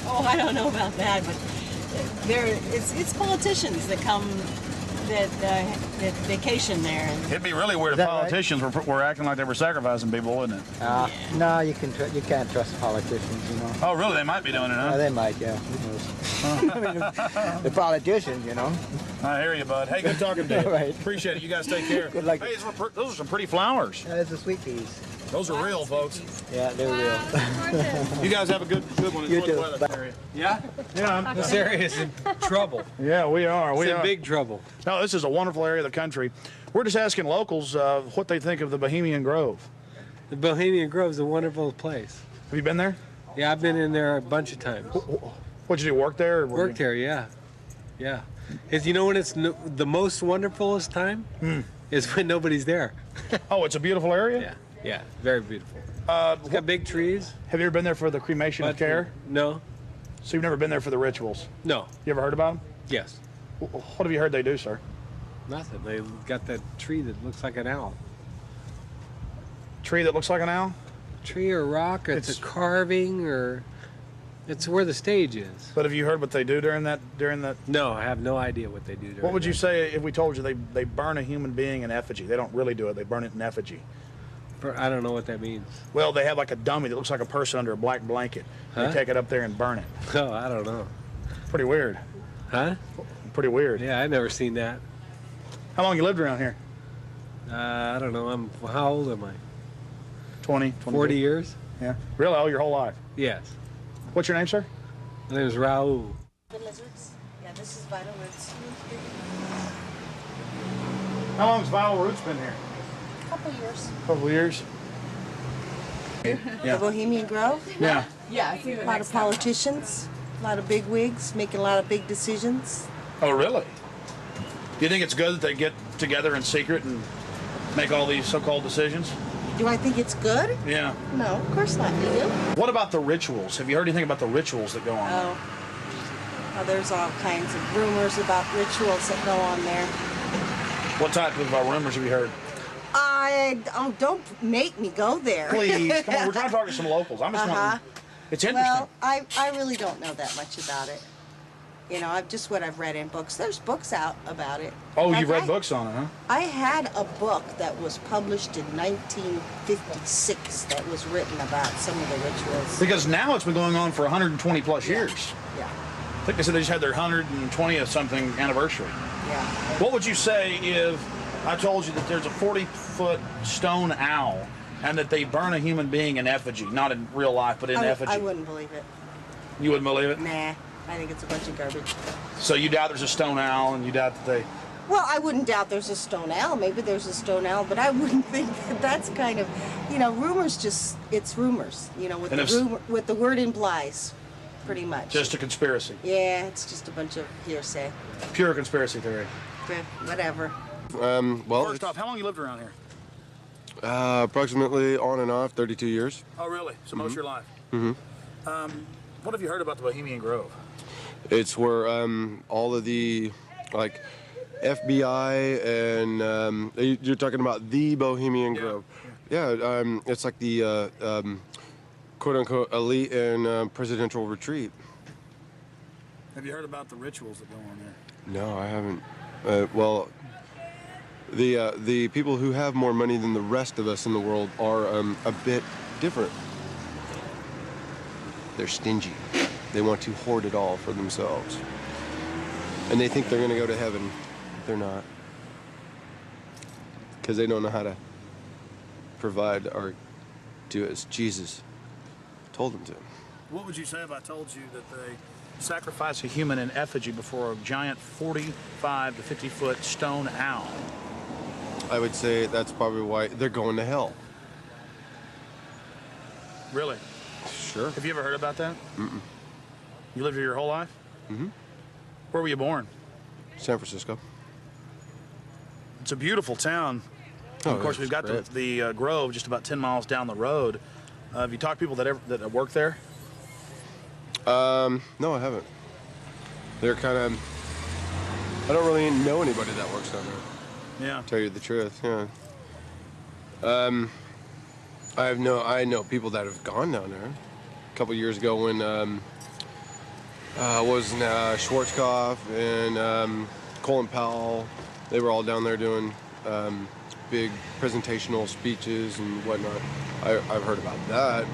Oh, I don't know about that, but it's politicians that come, that vacation there. And it'd be really weird if politicians were acting like they were sacrificing people, wouldn't it? No, you can't trust politicians, you know. Oh, really? They might be doing it, huh? They might, yeah. Who knows? I mean, the politicians, you know. I hear you, bud. Hey, good talking to you. Right. Appreciate it. You guys take care. Good luck. Hey, those are some pretty flowers. Yeah, those are sweet peas. Those are real, folks. Yeah, they're real. You guys have a good one. You Enjoy the too. weather area. Yeah? Yeah. This area is in trouble. Yeah, we are. It's We in are. big trouble. No, this is a wonderful area of the country. We're just asking locals what they think of the Bohemian Grove. The Bohemian Grove is a wonderful place. Have you been there? Yeah, I've been in there a bunch of times. What'd you do, work there? Or Worked there, yeah. Yeah. You know when it's the most wonderfulest time? Is when nobody's there. Oh, it's a beautiful area? Yeah, yeah, very beautiful. It's got big trees. Have you ever been there for the cremation of care? No. So you've never been there for the rituals? No. You ever heard about them? Yes. What have you heard they do, sir? Nothing. They got that tree that looks like an owl. Tree that looks like an owl? Tree or rock, or it's a carving, or it's where the stage is. But have you heard what they do during that? No, I have no idea what they do during What would you that. say if we told you they burn a human being in effigy? They don't really do it. They burn it in effigy. I don't know what that means. Well, they have like a dummy that looks like a person under a black blanket. Huh? They take it up there and burn it. Oh, I don't know. Pretty weird. Huh? Pretty weird. Yeah, I've never seen that. How long you lived around here? I don't know. How old am I? 20, 40 years? Yeah. Really? Oh, your whole life? Yes. What's your name, sir? My name is Raul. Lizards. Yeah, this is vital roots. How long has Vital Roots been here? Couple years. Couple years. The Bohemian Grove. Yeah. Yeah, I think a lot of politicians, a lot of big wigs making a lot of big decisions. Oh, really? Do you think it's good that they get together in secret and make all these so-called decisions? Do I think it's good? Yeah. No, of course not. You do? What about the rituals? Have you heard anything about the rituals that go on? Oh, there's all kinds of rumors about rituals that go on there. What type of rumors have you heard? Don't make me go there. Please, come on. We're trying to talk to some locals. I'm just wondering. It's interesting. Well, I really don't know that much about it. You know, what I've read in books. There's books out about it. Oh, you've read books on it, huh? I had a book that was published in 1956 that was written about some of the rituals. Because now it's been going on for 120 plus years. Yeah. I think they said they just had their 120th something anniversary. Yeah. What would you say if I told you that there's a 40-foot stone owl and that they burn a human being in effigy, not in real life, but in effigy? I wouldn't believe it. You wouldn't believe it? Nah, I think it's a bunch of garbage. So you doubt there's a stone owl, and you doubt that they... Well, I wouldn't doubt there's a stone owl. Maybe there's a stone owl, but I wouldn't think that that's kind of, rumors it's rumors, what the word implies, pretty much. Just a conspiracy. Yeah, it's just a bunch of hearsay. Pure conspiracy theory. Whatever. Well, first off, how long you lived around here? Approximately on and off 32 years. Oh, really? So most of your life? Mm-hmm. What have you heard about the Bohemian Grove? It's where all of the, like, FBI and you're talking about the Bohemian Grove. Yeah, it's like the quote-unquote elite and presidential retreat. Have you heard about the rituals that go on there? No, I haven't. Well, the people who have more money than the rest of us in the world are a bit different. They're stingy. They want to hoard it all for themselves. And they think they're going to go to heaven. They're not. Because they don't know how to provide or do as Jesus told them to. What would you say if I told you that they sacrifice a human in effigy before a giant 45 to 50-foot stone owl? I would say that's probably why they're going to hell. Really? Sure. Have you ever heard about that? Mm-mm. You lived here your whole life? Mm-hmm. Where were you born? San Francisco. It's a beautiful town. Oh, of course, we've got the Grove just about 10 miles down the road. Have you talked to people that work there? No, I haven't. They're kind of... I don't really know anybody that works down there. Yeah. To tell you the truth, yeah. I know people that have gone down there. A couple years ago when Schwarzkopf and Colin Powell, they were all down there doing big presentational speeches and whatnot. I've heard about that,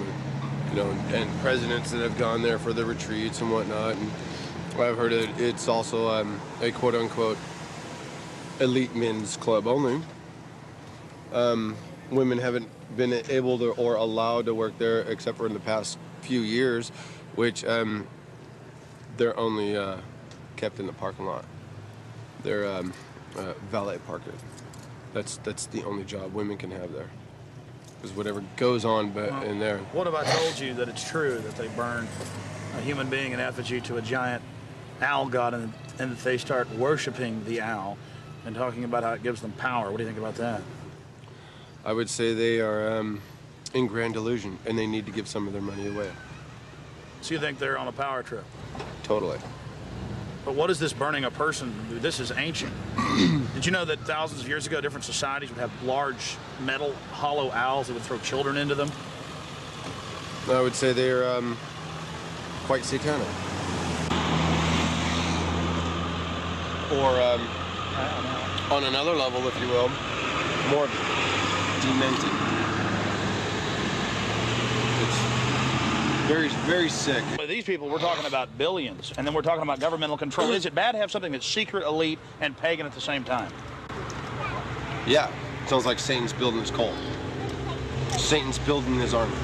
but, and presidents that have gone there for the retreats and whatnot. And I've heard it's also a quote-unquote elite men's club only. Women haven't been able to or allowed to work there except for in the past few years, which they're only kept in the parking lot. They're valet parking. That's the only job women can have there. Because whatever goes on in there. What if I told you that it's true that they burn a human being in effigy to a giant owl god, and that they start worshiping the owl and talking about how it gives them power. What do you think about that? I would say they are in grand delusion, and they need to give some of their money away. So you think they're on a power trip? Totally. But what is this burning a person? This is ancient. Did you know that thousands of years ago, different societies would have large metal hollow owls that would throw children into them? I would say they're quite satanic. Or on another level, if you will, more demented. It's very, very sick. These people, we're talking about billions, and then we're talking about governmental control. Is it bad to have something that's secret, elite, and pagan at the same time? Yeah, sounds like Satan's building his cult. Satan's building his army.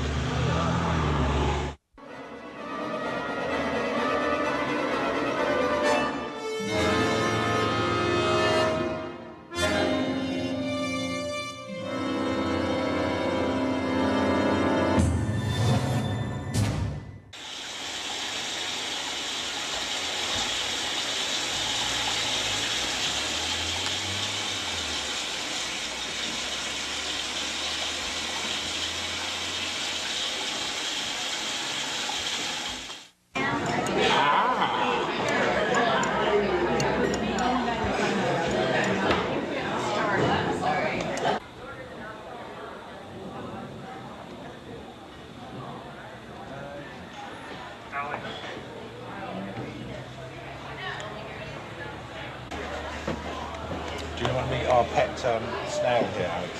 Do you want to meet our pet snail here, Alex?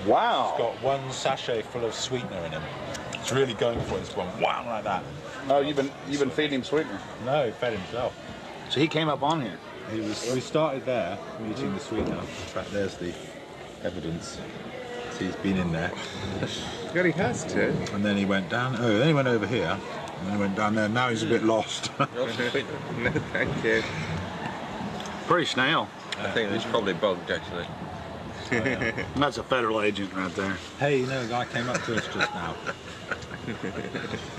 Wow. It's got one sachet full of sweetener in him. It's really going for it. It's going wow like that. Oh, you've been feeding him sweetener? No, he fed himself. So he came up on here. We started there, eating the sweetener. In fact, there's the evidence. So he's been in there. Yeah, he has to. And then he went down. Oh, then he went over here. And then he went down there. Now he's a bit lost. No, thank you. Pretty snail. I think it's probably bugged, actually. And that's a federal agent right there. Hey, you know, a guy came up to us just now.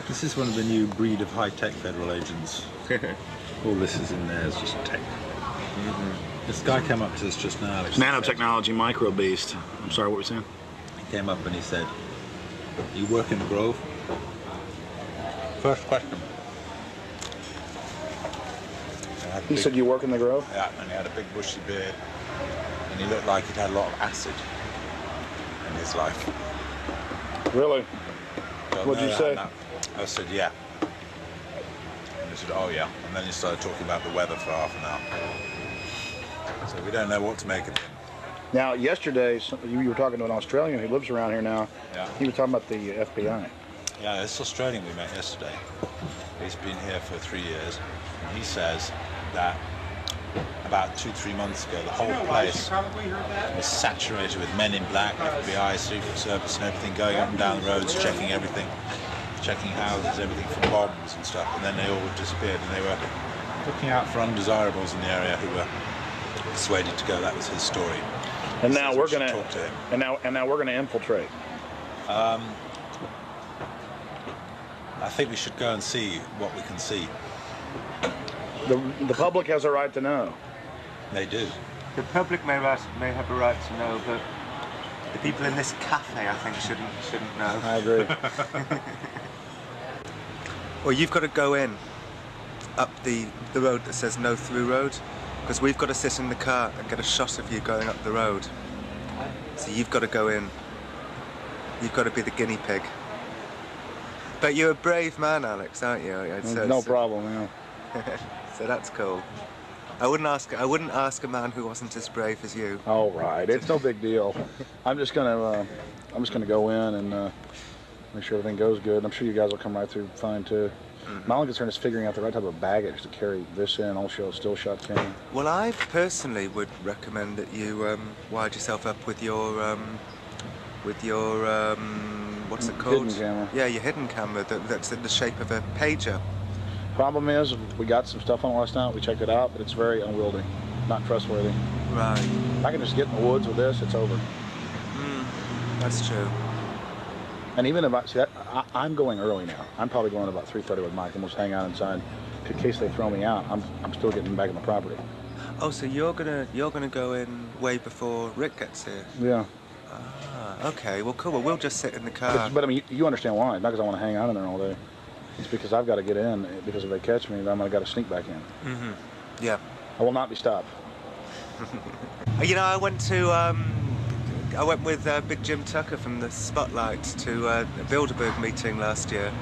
This is one of the new breed of high-tech federal agents. All this is in there is just tech. This guy came up to us just now. Alex. Nanotechnology micro beast. I'm sorry, what were you saying? He came up and he said, "You work in the Grove?" First question. He said, "You work in the Grove?" Yeah, and he had a big bushy beard, and he looked like he'd had a lot of acid in his life. Really? Don't What'd know you that, say? no. I said, yeah. And he said, oh yeah. And then he started talking about the weather for half an hour. So we don't know what to make of it. Now, yesterday, you were talking to an Australian who lives around here now. Yeah. He was talking about the FBI. Yeah, this Australian we met yesterday. He's been here for 3 years, and he says that about 2-3 months ago, the whole place was saturated with men in black, FBI, Secret Service, and everything going up and down the roads, checking everything, checking houses, everything from bombs and stuff. And then they all disappeared, and they were looking out for undesirables in the area who were persuaded to go. That was his story. And now we're going to talk to him. And now we're going to infiltrate. I think we should go and see what we can see. The public has a right to know. They do. The public may have a right to know, but the people in this cafe, I think, shouldn't know. I agree. Well, you've got to go in up the road that says no through road, because we've got to sit in the car and get a shot of you going up the road. So you've got to go in. You've got to be the guinea pig. But you're a brave man, Alex, aren't you? No problem, yeah. So that's cool. I wouldn't ask a man who wasn't as brave as you. All right, it's no big deal. I'm just gonna go in and make sure everything goes good. I'm sure you guys will come right through fine too. My only concern is figuring out the right type of baggage to carry this in, also still shot cannon. Well, I personally would recommend that you wired yourself up with your what's it called? Hidden camera. Yeah, your hidden camera that's in the shape of a pager. Problem is, we got some stuff on it last night. We checked it out, but it's very unwieldy, not trustworthy. Right. If I can just get in the woods with this, it's over. That's true. And even if I'm going early now. I'm probably going about 3:30 with Mike, and we'll just hang out inside in case they throw me out. I'm still getting back on the property. Oh, so you're gonna go in way before Rick gets here? Yeah. Ah, okay. Well, cool. Well, we'll just sit in the car. But I mean, you understand why? It's not because I want to hang out in there all day. It's because I've got to get in. Because if they catch me, then I'm gonna got to sneak back in. Mm-hmm. Yeah. I will not be stopped. You know, I went with Big Jim Tucker from the Spotlight to a Bilderberg meeting last year.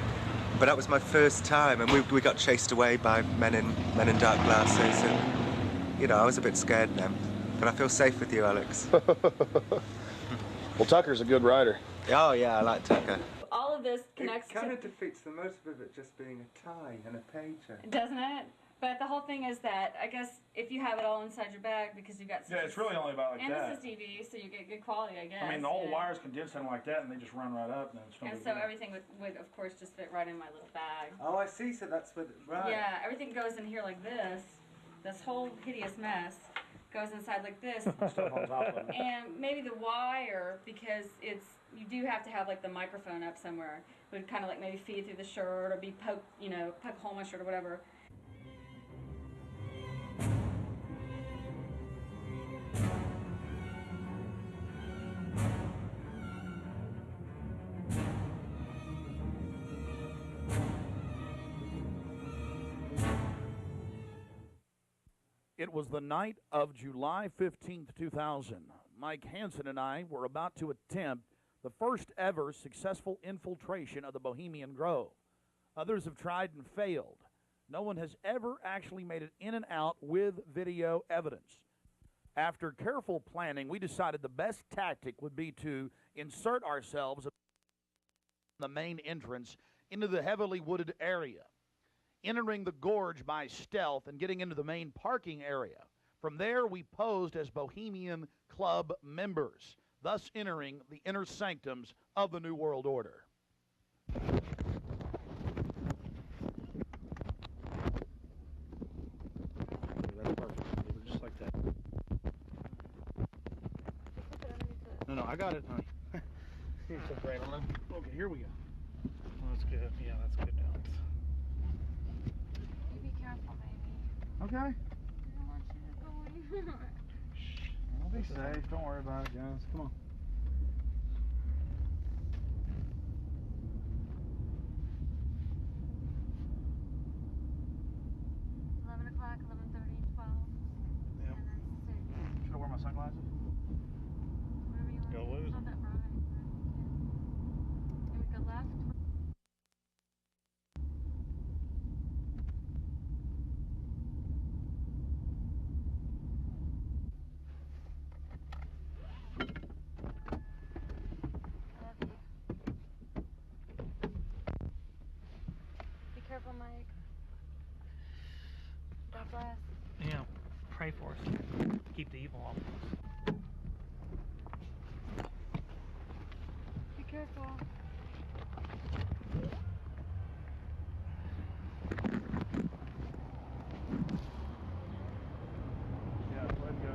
But that was my first time, and we got chased away by men in dark glasses, and you know, I was a bit scared then. But I feel safe with you, Alex. Well, Tucker's a good writer. Oh yeah, I like Tucker. All of this connects It kind to... of defeats the motive of it just being a tie and a pager. Doesn't it? But the whole thing is that, I guess, if you have it all inside your bag, because you've got... Yeah, it's really only about like and that. And this is TV, so you get good quality, I guess. I mean, all the wires condense in like that, and they just run right up, and it's no And big so deal. everything would, of course, just fit right in my little bag. Oh, I see. So that's what. Right. Yeah, everything goes in here like this. This whole hideous mess goes inside like this. Stuff on top of it. And maybe the wire, because you do have to have like the microphone up somewhere, would kind of like maybe feed through the shirt or be poke a hole in my shirt or whatever. It was the night of July 15th, 2000. Mike Hansen and I were about to attempt the first ever successful infiltration of the Bohemian Grove. Others have tried and failed. No one has ever actually made it in and out with video evidence. After careful planning, we decided the best tactic would be to insert ourselves in the main entrance into the heavily wooded area, entering the gorge by stealth and getting into the main parking area. From there, we posed as Bohemian Club members, thus entering the inner sanctums of the New World Order. That's perfect. Leave it just like that. No, I got it, honey. Here's some brain on them. Okay, here we go. Well, that's good. Yeah, that's good dogs. You be careful, baby. Okay. I don't want you to go in. I'll be safe. Don't worry about it, guys. Come on. O'clock, 11:30, 12. Yep. And then 6. Should I wear my sunglasses? Whatever you want. Go lose It's not that bright. And we go left. Be careful, Mike. God bless. Yeah, pray for us. Keep the evil off of us. Be careful. Yeah, let go.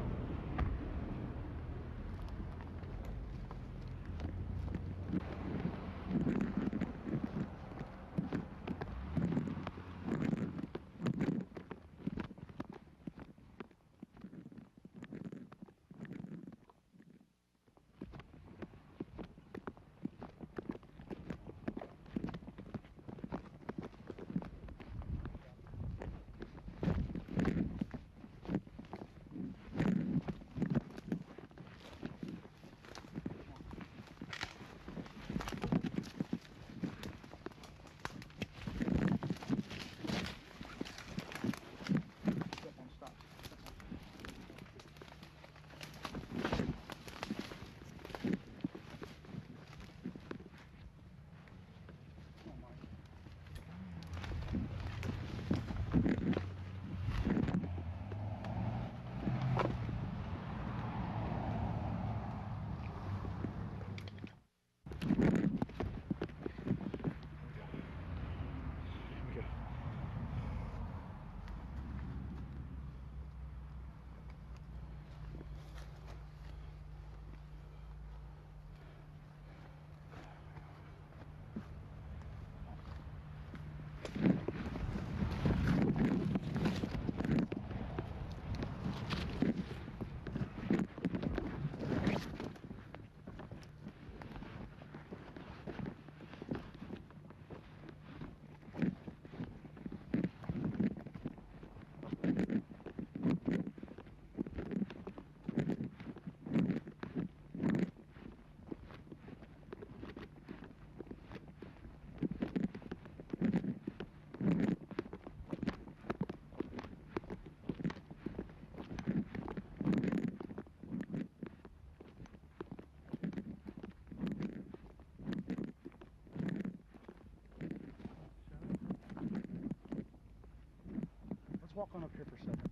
walk on up here for a second.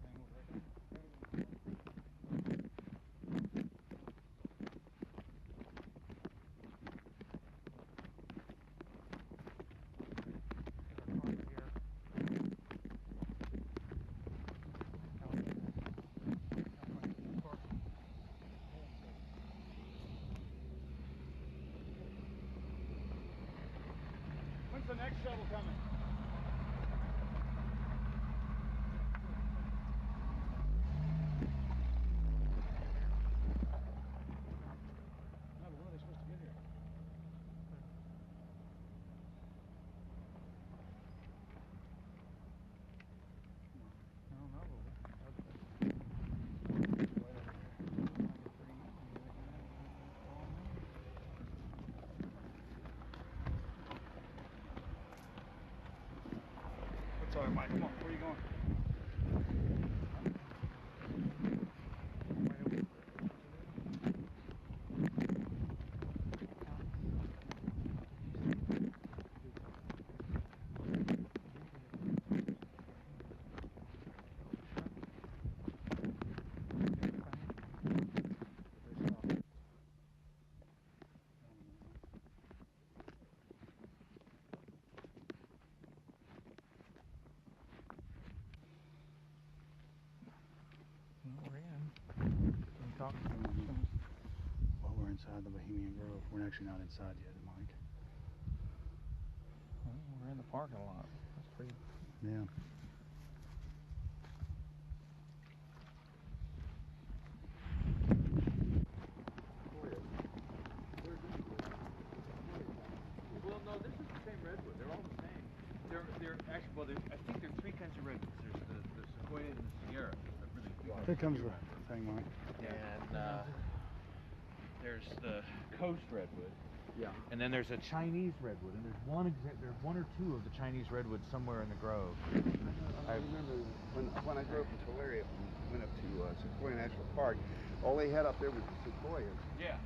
When's the next shovel coming? No, but when are they supposed to get here? I don't know. That's all right, Mike. Come on. Where are you going? We're in. Can you talk to them? Well, we're inside the Bohemian Grove. We're actually not inside yet, Mike. Well, we're in the parking lot. That's pretty. Yeah. Well, no, this is the same redwood. They're all the same. They're actually, well, I think there are three kinds of redwoods. There's the Sequoia and the Sierra. Here comes the thing, Mike. And there's the coast redwood. Yeah. And then there's a Chinese redwood, and there's one or two of the Chinese redwoods somewhere in the grove. I remember when I drove from Tulare and went up to Sequoia National Park, all they had up there was the sequoias. Yeah.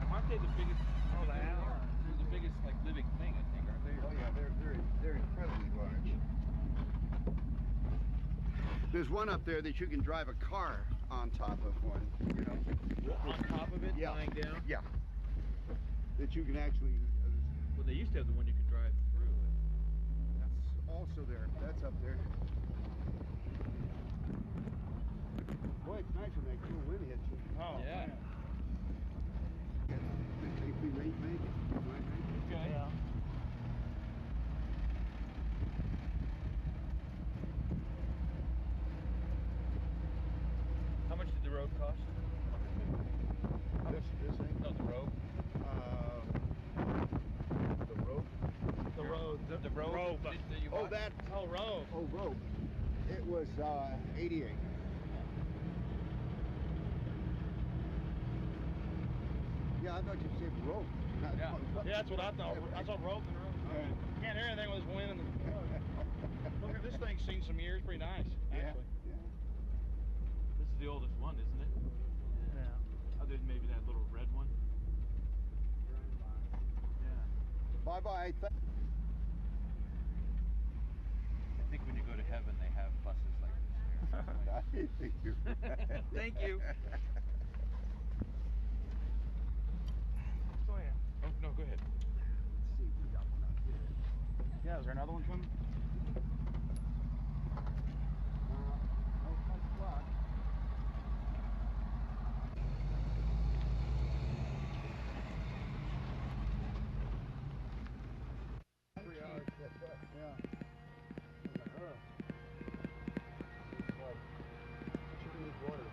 Aren't they the biggest? Oh, they are. They're the biggest, like, living thing, I think, aren't they? Oh yeah, they're incredibly large. There's one up there that you can drive a car on top of one, you know. On top of it, yeah. lying down? Yeah. That you can actually... well, they used to have the one you could drive through. That's also there. That's up there. Boy, it's nice when that cool wind hits you. Oh, yeah. Man. I think we may make it. Okay. Yeah. How much did the road cost? This thing? No, the road. The rope? The road. The road. That you bought? That. Oh, road. Oh, rope. It was 88. Yeah, I thought you said rope. Yeah, that's what I thought. I thought rope and rope. Yeah. Can't hear anything with this wind. And look at this thing's seen some years. Pretty nice, actually. Yeah. This is the oldest one, isn't it? Yeah. Other than maybe that little red one. Yeah. Bye-bye. I think when you go to heaven, they have buses like this here. I think you're right. Thank you. Go ahead. Oh, no, go ahead. Let's see if we got one up here. Yeah, is there another one coming? That's my spot. Yeah. It's like chicken with water.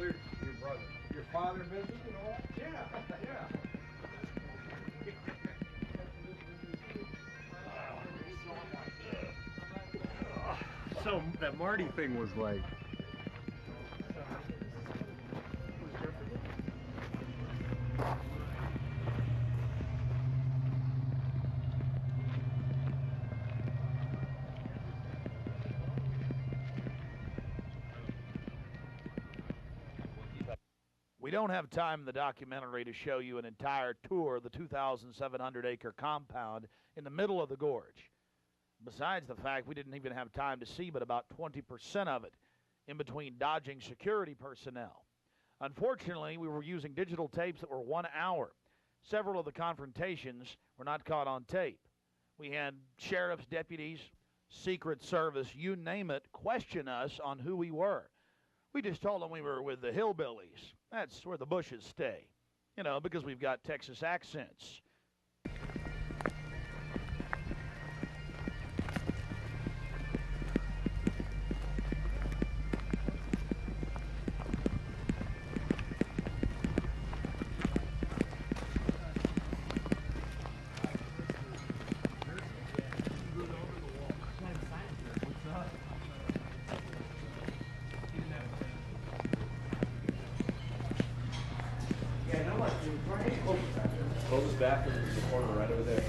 Your father visited and all that? Yeah. So that Marty thing was like. We don't have time in the documentary to show you an entire tour of the 2,700-acre compound in the middle of the gorge. Besides the fact we didn't even have time to see but about 20% of it, in between dodging security personnel. Unfortunately, we were using digital tapes that were 1 hour. Several of the confrontations were not caught on tape. We had sheriff's deputies, Secret Service, you name it, question us on who we were. We just told them we were with the hillbillies. That's where the Bushes stay. You know, because we've got Texas accents. Close the bathroom in the corner right over there.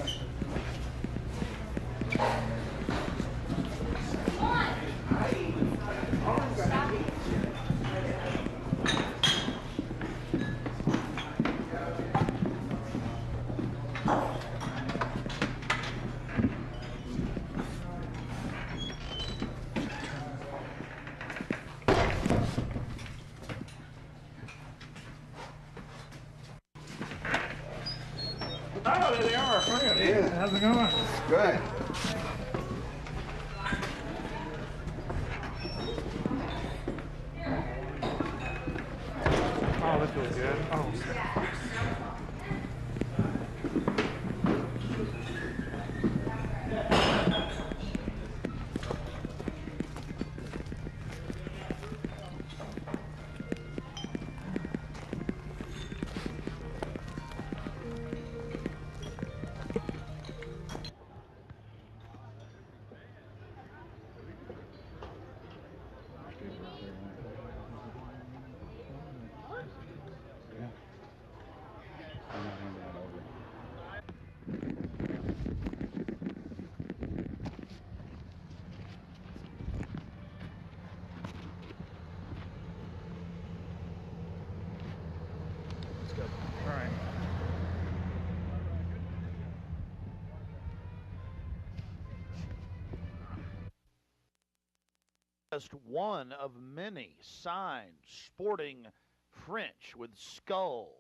Oh, there they are. Yeah. How's it going? Good. Oh, that feels good. Oh. All right. Just one of many signs sporting French with skulls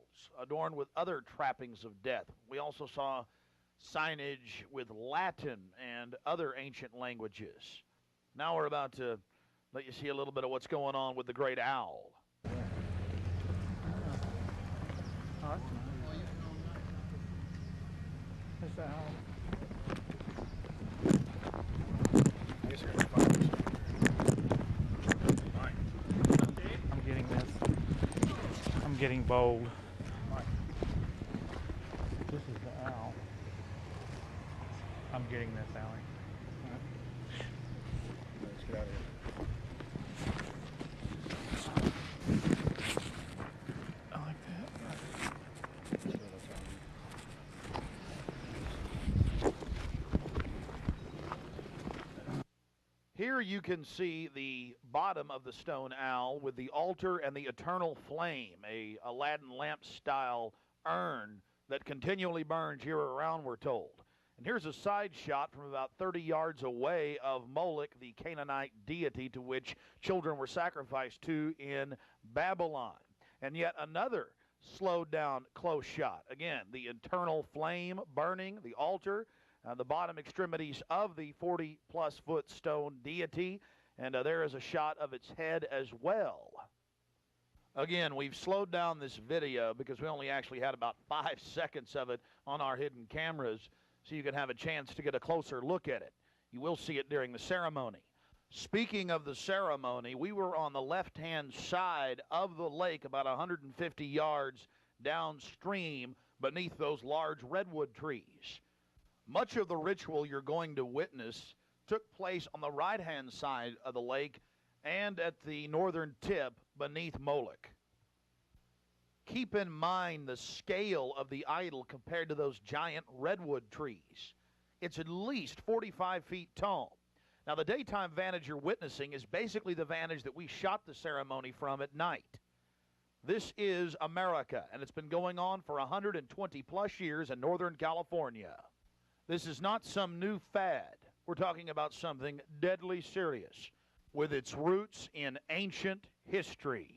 adorned with other trappings of death. We also saw signage with Latin and other ancient languages. Now we're about to let you see a little bit of what's going on with the great owl. Oh, that's nice. That's the owl. I guess I gotta find this. I'm getting this. I'm getting bold. This is the owl. I'm getting this, Allie. Let's get out of here. I like that. Here you can see the bottom of the stone owl with the altar and the eternal flame, a Aladdin lamp-style urn that continually burns year-round, we're told. And here's a side shot from about 30 yards away of Moloch, the Canaanite deity to which children were sacrificed to in Babylon. And yet another slowed down close shot. Again, the eternal flame burning, the altar, the bottom extremities of the 40-plus foot stone deity, and there is a shot of its head as well. Again, we've slowed down this video because we only actually had about 5 seconds of it on our hidden cameras, so you can have a chance to get a closer look at it. You will see it during the ceremony. Speaking of the ceremony, we were on the left-hand side of the lake, about 150 yards downstream beneath those large redwood trees. Much of the ritual you're going to witness took place on the right-hand side of the lake and at the northern tip beneath Moloch. Keep in mind the scale of the idol compared to those giant redwood trees. It's at least 45 feet tall. Now, the daytime vantage you're witnessing is basically the vantage that we shot the ceremony from at night. This is America, and it's been going on for 120 plus years in Northern California. This is not some new fad. We're talking about something deadly serious with its roots in ancient history.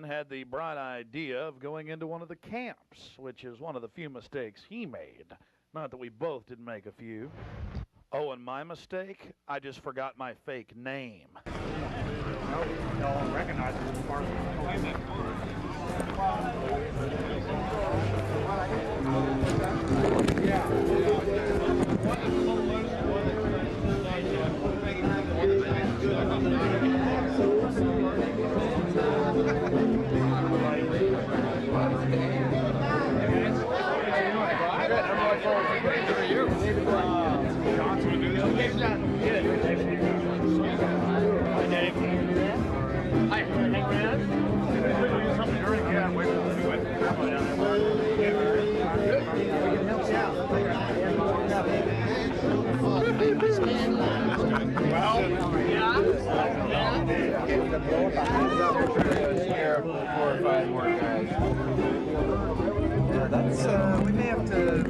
Had the bright idea of going into one of the camps, which is one of the few mistakes he made. Not that we both didn't make a few. Oh, and my mistake? I just forgot my fake name. Y'all recognize it as part of We may have to.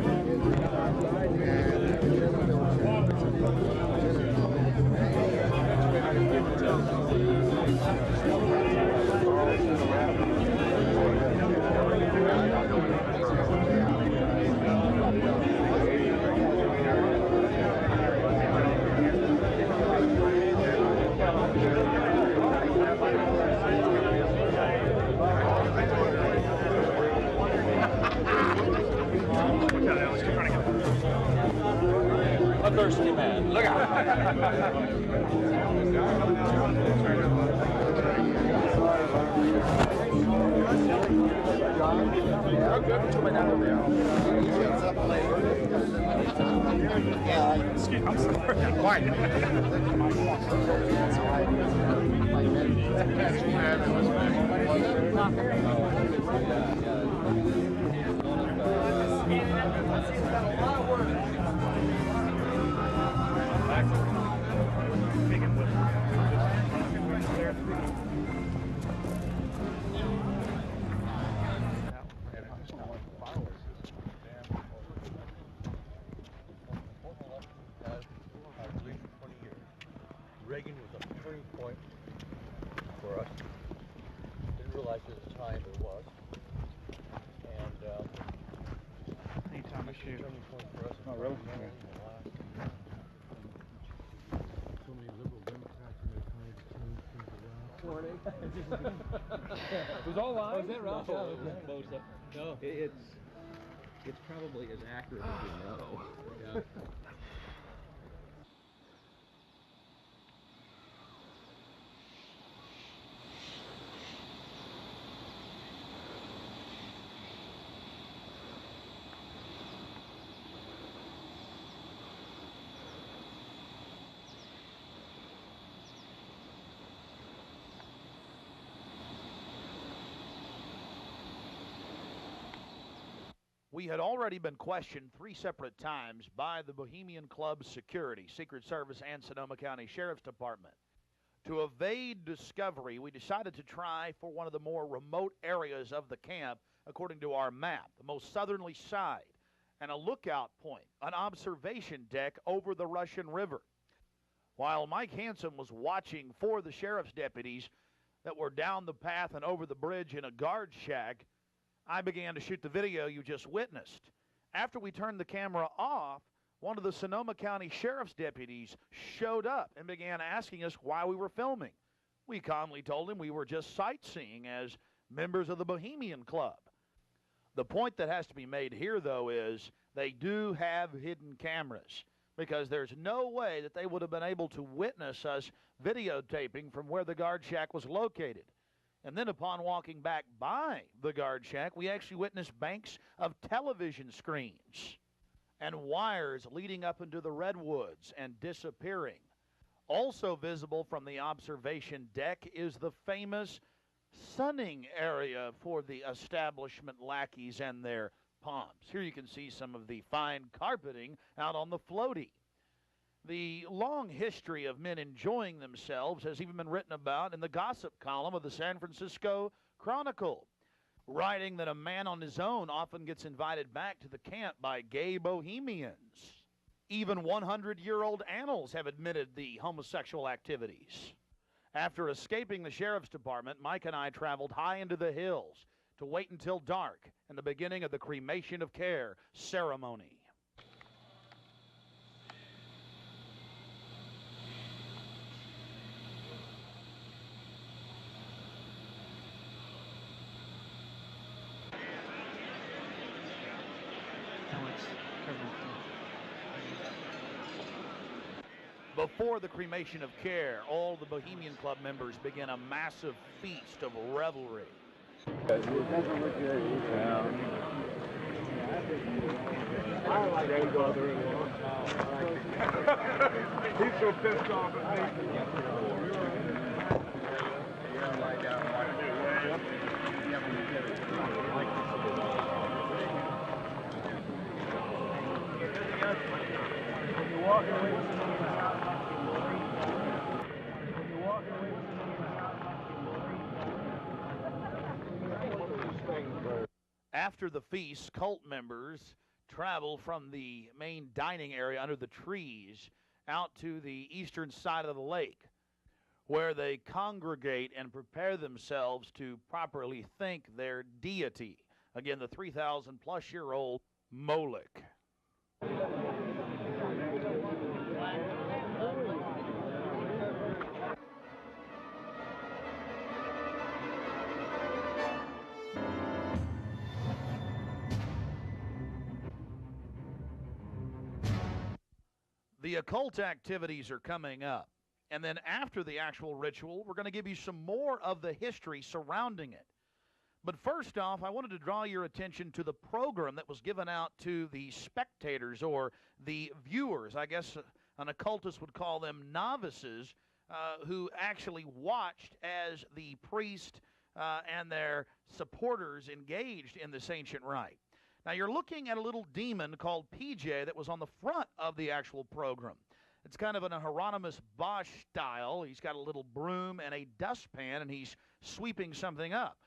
a thirsty man. Look out! I'm sorry. Reagan was a turning point for us. Didn't realize at the time it was. And anytime I shoot. Turning point for us. Oh, really? So many liberal Democrats in their time to change things around. It was all live? Was that right? No. It's probably as accurate as we know. Yeah. We had already been questioned 3 separate times by the Bohemian Club's security, Secret Service, and Sonoma County Sheriff's Department. To evade discovery, we decided to try for one of the more remote areas of the camp, according to our map, the most southerly side. and a lookout point, an observation deck over the Russian River. While Mike Hansen was watching for the sheriff's deputies that were down the path and over the bridge in a guard shack, I began to shoot the video you just witnessed. After we turned the camera off, one of the Sonoma County Sheriff's deputies showed up and began asking us why we were filming. We calmly told him we were just sightseeing as members of the Bohemian Club. The point that has to be made here, though, is they do have hidden cameras, because there's no way that they would have been able to witness us videotaping from where the guard shack was located. And then upon walking back by the guard shack, we actually witnessed banks of television screens and wires leading up into the redwoods and disappearing. Also visible from the observation deck is the famous sunning area for the establishment lackeys and their pomps. Here you can see some of the fine carpeting out on the floaty. The long history of men enjoying themselves has even been written about in the gossip column of the San Francisco Chronicle, writing that a man on his own often gets invited back to the camp by gay bohemians. Even 100-year-old annals have admitted the homosexual activities. After escaping the sheriff's department, Mike and I traveled high into the hills to wait until dark and the beginning of the cremation of care ceremony. Before the cremation of care, all the Bohemian Club members begin a massive feast of revelry. I like that brother-in-law. He's so pissed off at me. When you're walking away with somebody in the house, after the feast, cult members travel from the main dining area under the trees out to the eastern side of the lake, where they congregate and prepare themselves to properly thank their deity. Again, the 3,000-plus-year-old Moloch. The occult activities are coming up. And then after the actual ritual, we're going to give you some more of the history surrounding it. But first off, I wanted to draw your attention to the program that was given out to the spectators or the viewers. I guess an occultist would call them novices, who actually watched as the priest and their supporters engaged in this ancient rite. Now, you're looking at a little demon called PJ that was on the front of the actual program. It's kind of in a Hieronymus Bosch style. He's got a little broom and a dustpan, and he's sweeping something up.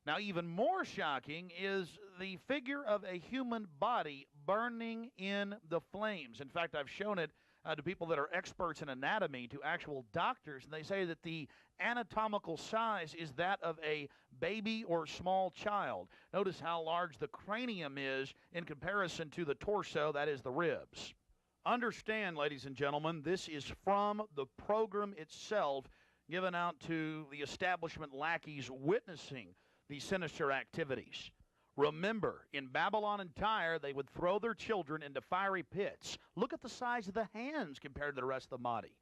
Now, even more shocking is the figure of a human body burning in the flames. In fact, I've shown it to people that are experts in anatomy, to actual doctors, and they say that the anatomical size is that of a baby or small child. Notice how large the cranium is in comparison to the torso, that is the ribs. Understand, ladies and gentlemen, this is from the program itself given out to the establishment lackeys witnessing these sinister activities. Remember, in Babylon and Tyre, they would throw their children into fiery pits. Look at the size of the hands compared to the rest of the body.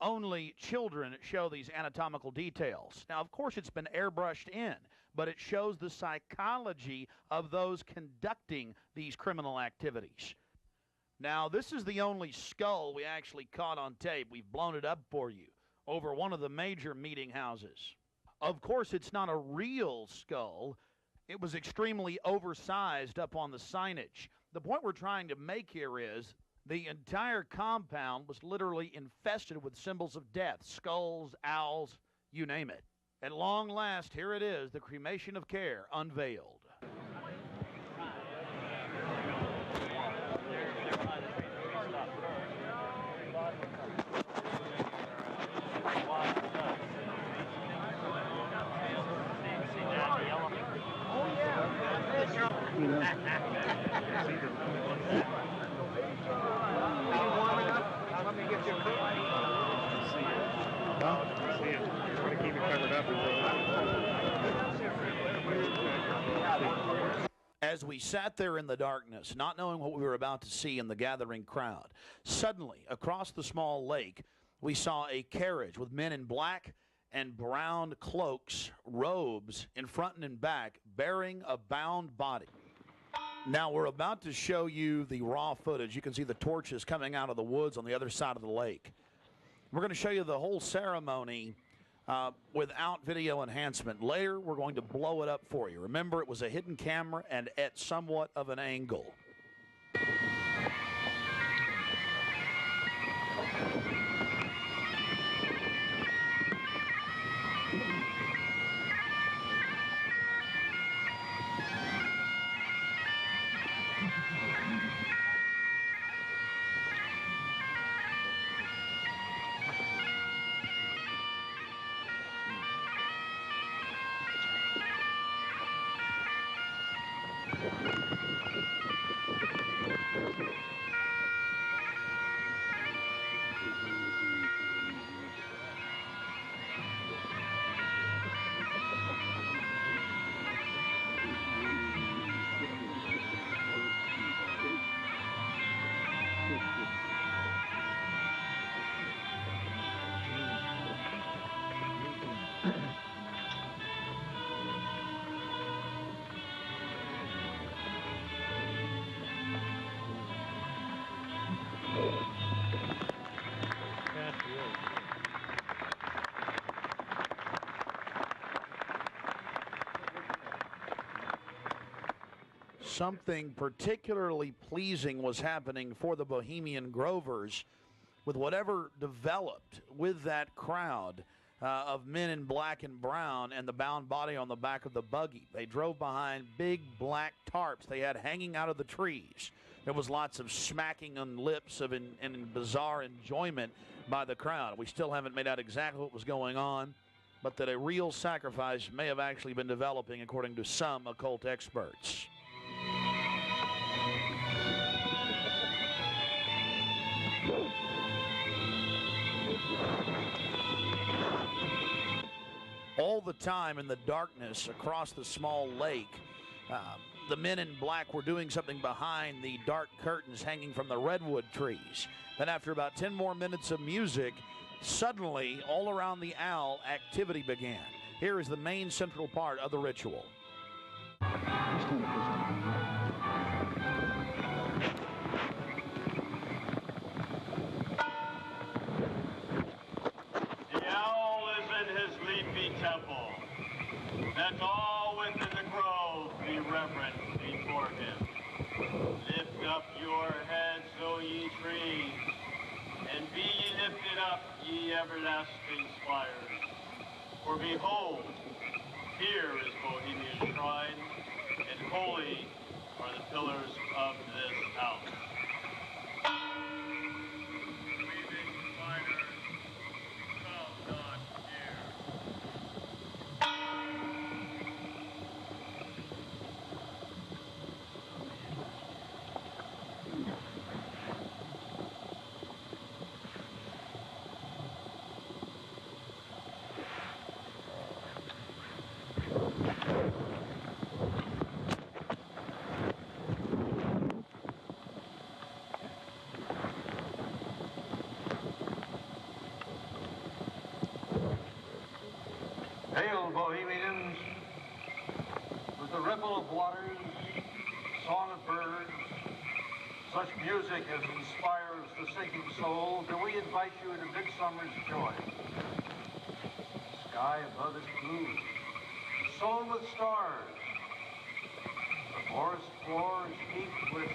Only children show these anatomical details. Now, of course, it's been airbrushed in, but it shows the psychology of those conducting these criminal activities. Now, this is the only skull we actually caught on tape. We've blown it up for you over one of the major meeting houses. Of course, it's not a real skull. It was extremely oversized up on the signage. The point we're trying to make here is the entire compound was literally infested with symbols of death, skulls, owls, you name it. At long last, here it is, the cremation of care unveiled. As we sat there in the darkness, not knowing what we were about to see in the gathering crowd, suddenly, across the small lake, we saw a carriage with men in black and brown cloaks, robes, in front and in back, bearing a bound body. Now, we're about to show you the raw footage. You can see the torches coming out of the woods on the other side of the lake. We're going to show you the whole ceremony without video enhancement. Later, we're going to blow it up for you. Remember, it was a hidden camera and at somewhat of an angle. Something particularly pleasing was happening for the Bohemian Grovers with whatever developed with that crowd of men in black and brown and the bound body on the back of the buggy. They drove behind big black tarps they had hanging out of the trees. There was lots of smacking on lips of in bizarre enjoyment by the crowd. We still haven't made out exactly what was going on, but that a real sacrifice may have actually been developing according to some occult experts. All the time in the darkness across the small lake, the men in black were doing something behind the dark curtains hanging from the redwood trees. Then after about 10 more minutes of music, suddenly all around the owl activity began. Here is the main central part of the ritual. His leafy temple. Let all within the grove be reverent before him. Lift up your heads, O ye trees, and be ye lifted up, ye everlasting spires. For behold, here is Bohemian shrine, and holy are the pillars of this house. Weaving spiders, come not near. Hail, Bohemians! With the ripple of waters, song of birds, such music as inspires the sinking soul, do we invite you into midsummer's joy. The sky above is blue, sown with stars. The forest floor is heaped with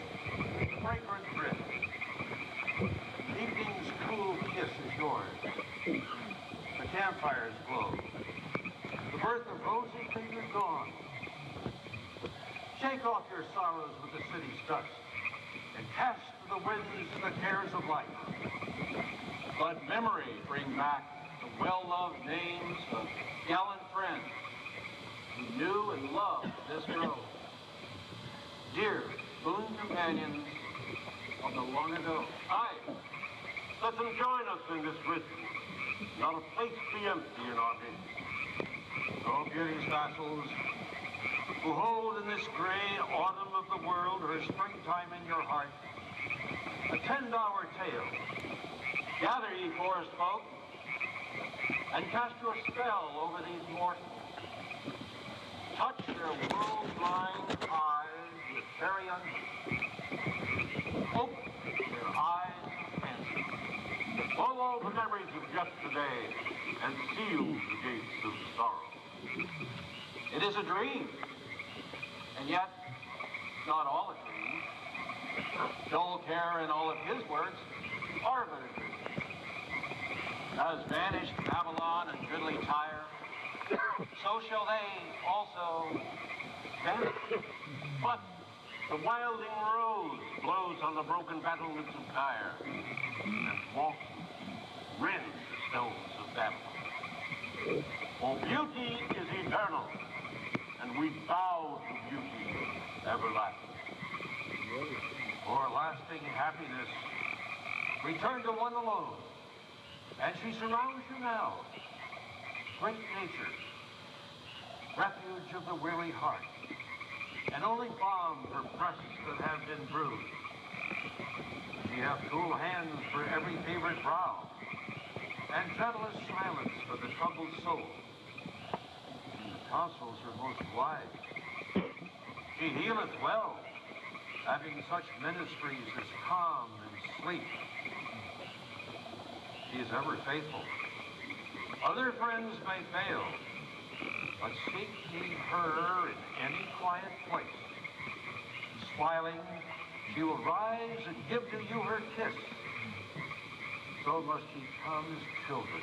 fragrant drift. Evening's cool kiss is yours. The campfires glow. The birth of rosy-fingered dawn. Shake off your sorrows with the city's dust and cast to the winds the cares of life. Let memory bring back the well-loved names of gallant friends who knew and loved this grove. Dear boon companions of the long ago. Aye, let them join us in this ritual. Not a place be empty in our midst. beauty's vassals, who hold in this gray autumn of the world her springtime in your heart, a 10-hour tale. Gather, ye forest folk, and cast your spell over these mortals. Touch their world-blind eyes with fairy unbelief. Open their eyes of fancy. Blow all the memories of yesterday and seal the gates of sorrow. It is a dream, and yet not all a dream. Dull care and all of his works are but a dream. As vanished Babylon and goodly Tyre, so shall they also vanish. But the wilding rose blows on the broken battlements of Tyre, and walks rends the stones of Babylon. For beauty is eternal, and we bow to beauty everlasting. For lasting happiness, return to one alone, and she surrounds you now. Great nature, refuge of the weary heart, and only balm for breasts that have been bruised. She hath cool hands for every favored brow, and gentlest silence for the troubled soul. The counsels are most wise. She healeth well, having such ministries as calm and sleep. She is ever faithful. Other friends may fail, but seek ye her in any quiet place. Smiling, she will rise and give to you her kiss. So must ye come as children.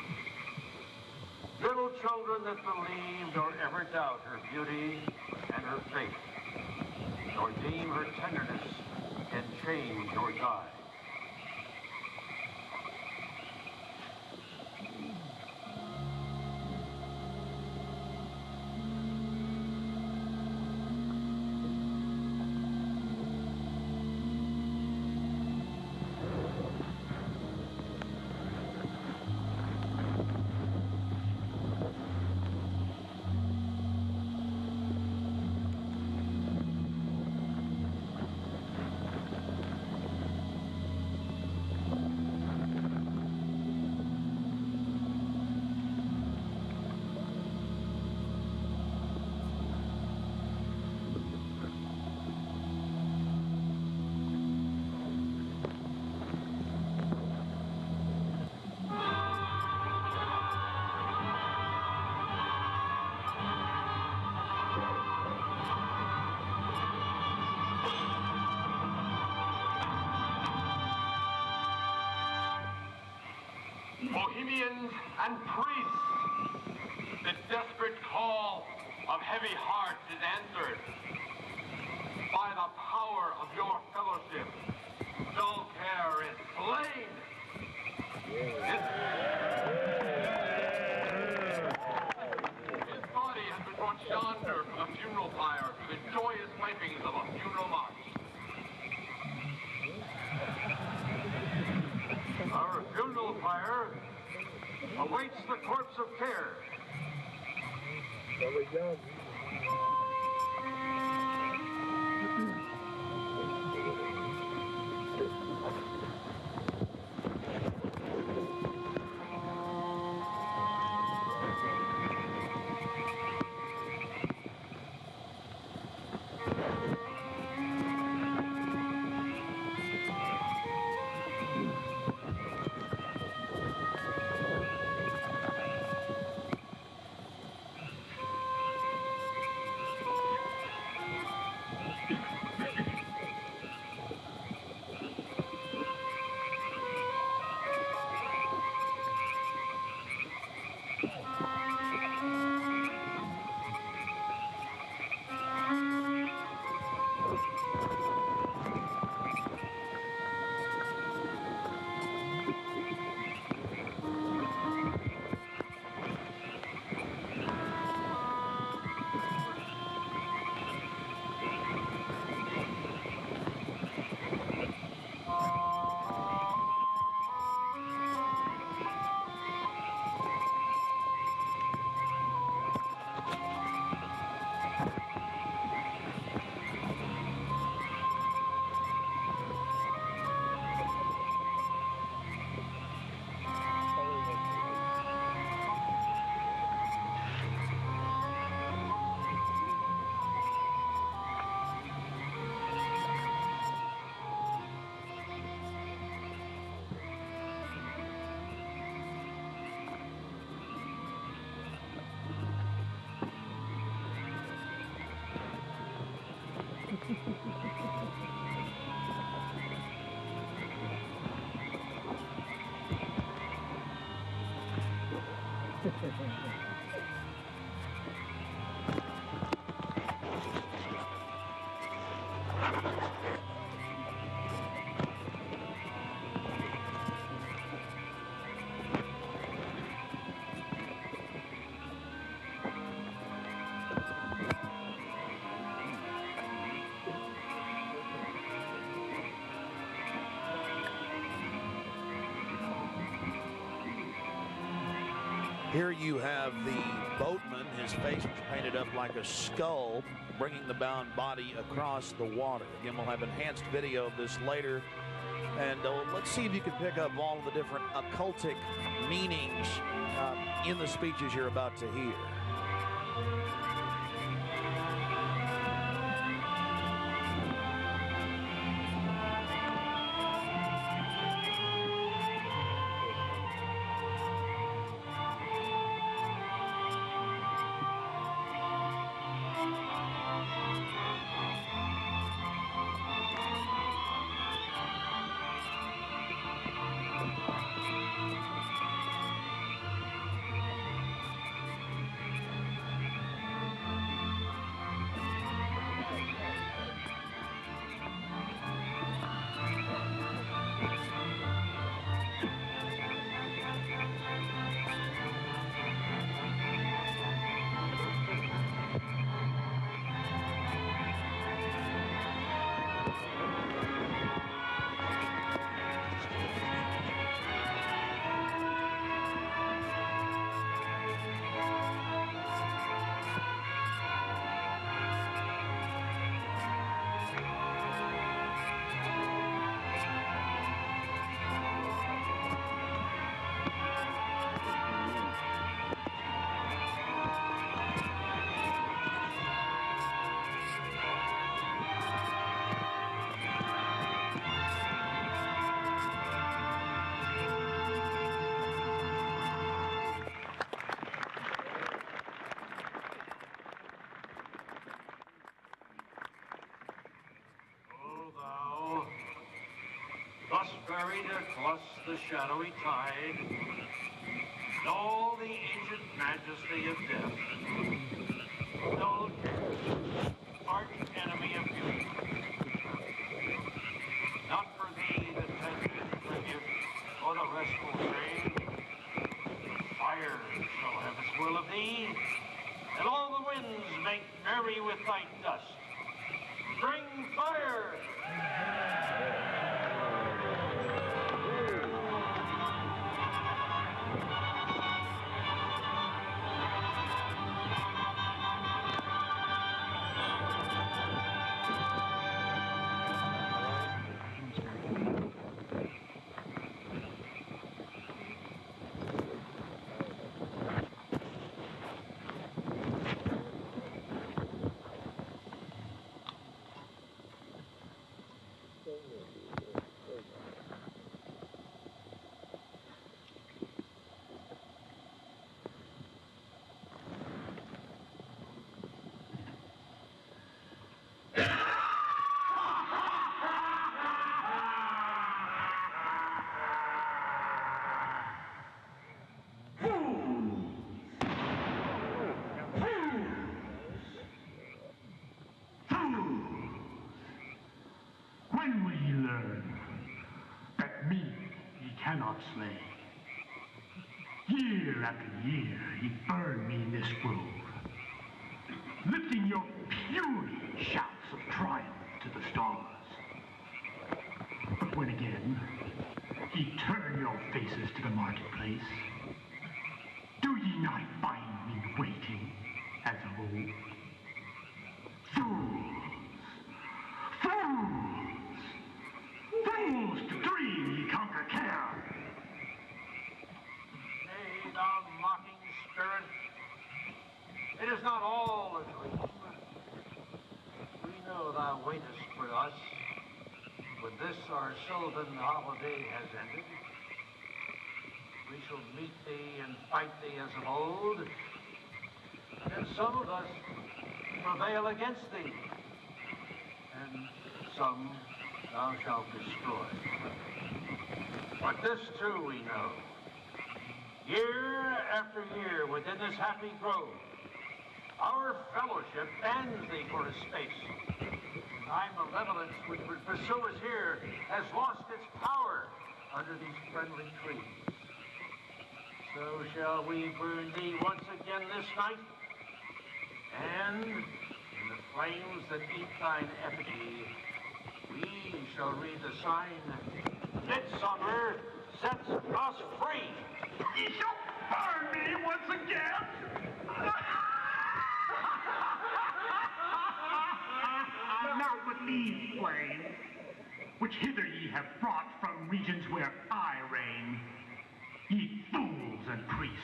Little children that believe nor ever doubt her beauty and her faith, nor deem her tenderness can change or die. Bohemians and priests, the desperate call of heavy hearts is answered. By the power of your fellowship, dull care is slain. His body has been brought yonder from a funeral pyre to the joyous pipings of a funeral march. Our funeral pyre awaits the corpse of care. There we go. Here you have the boatman. His face was painted up like a skull, bringing the bound body across the water. Again, we'll have enhanced video of this later. And let's see if you can pick up all of the different occultic meanings in the speeches you're about to hear. Thus buried across the shadowy tide, in all the ancient majesty of death, no death, arch enemy of beauty. Not for thee the tender tribute or the restful shade. Fire shall have its will of thee, and all the winds make merry with thy dust. Bring fire! When will ye learn that me ye cannot slay? Year after year ye burn me in this grove, lifting your puny shouts of triumph to the stars. But when again ye turn your faces to the marketplace, do ye not find me waiting as of old? Fools! Fools! Fools to dream ye conquer care! Nay, thou mocking spirit, it is not all a dream. We know thou waitest for us when this our sylvan holiday has ended. We shall meet thee and fight thee as of old, and some of us prevail against thee, and some thou shalt destroy. But this too we know, year after year within this happy grove, our fellowship bans thee for a space. Thy malevolence which would pursue us here has lost its power under these friendly trees. So shall we burn thee once again this night, and in the flames that eat thine effigy, we shall read the sign, Midsummer sets us free. Ye shall burn me once again. Not with these flames, which hither ye have brought from regions where I reign. Ye fools and priests,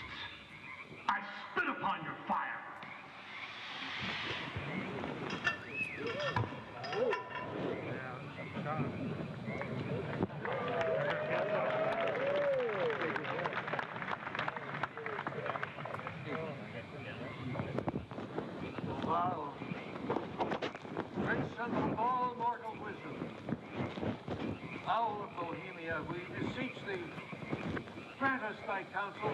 I spit upon your fire. Thou, Princeton of all mortal wisdom, thou of Bohemia, we beseech thee, grant us thy counsel.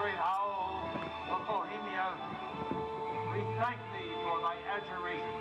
Great owl of Bohemia, we thank thee for thy adjuration.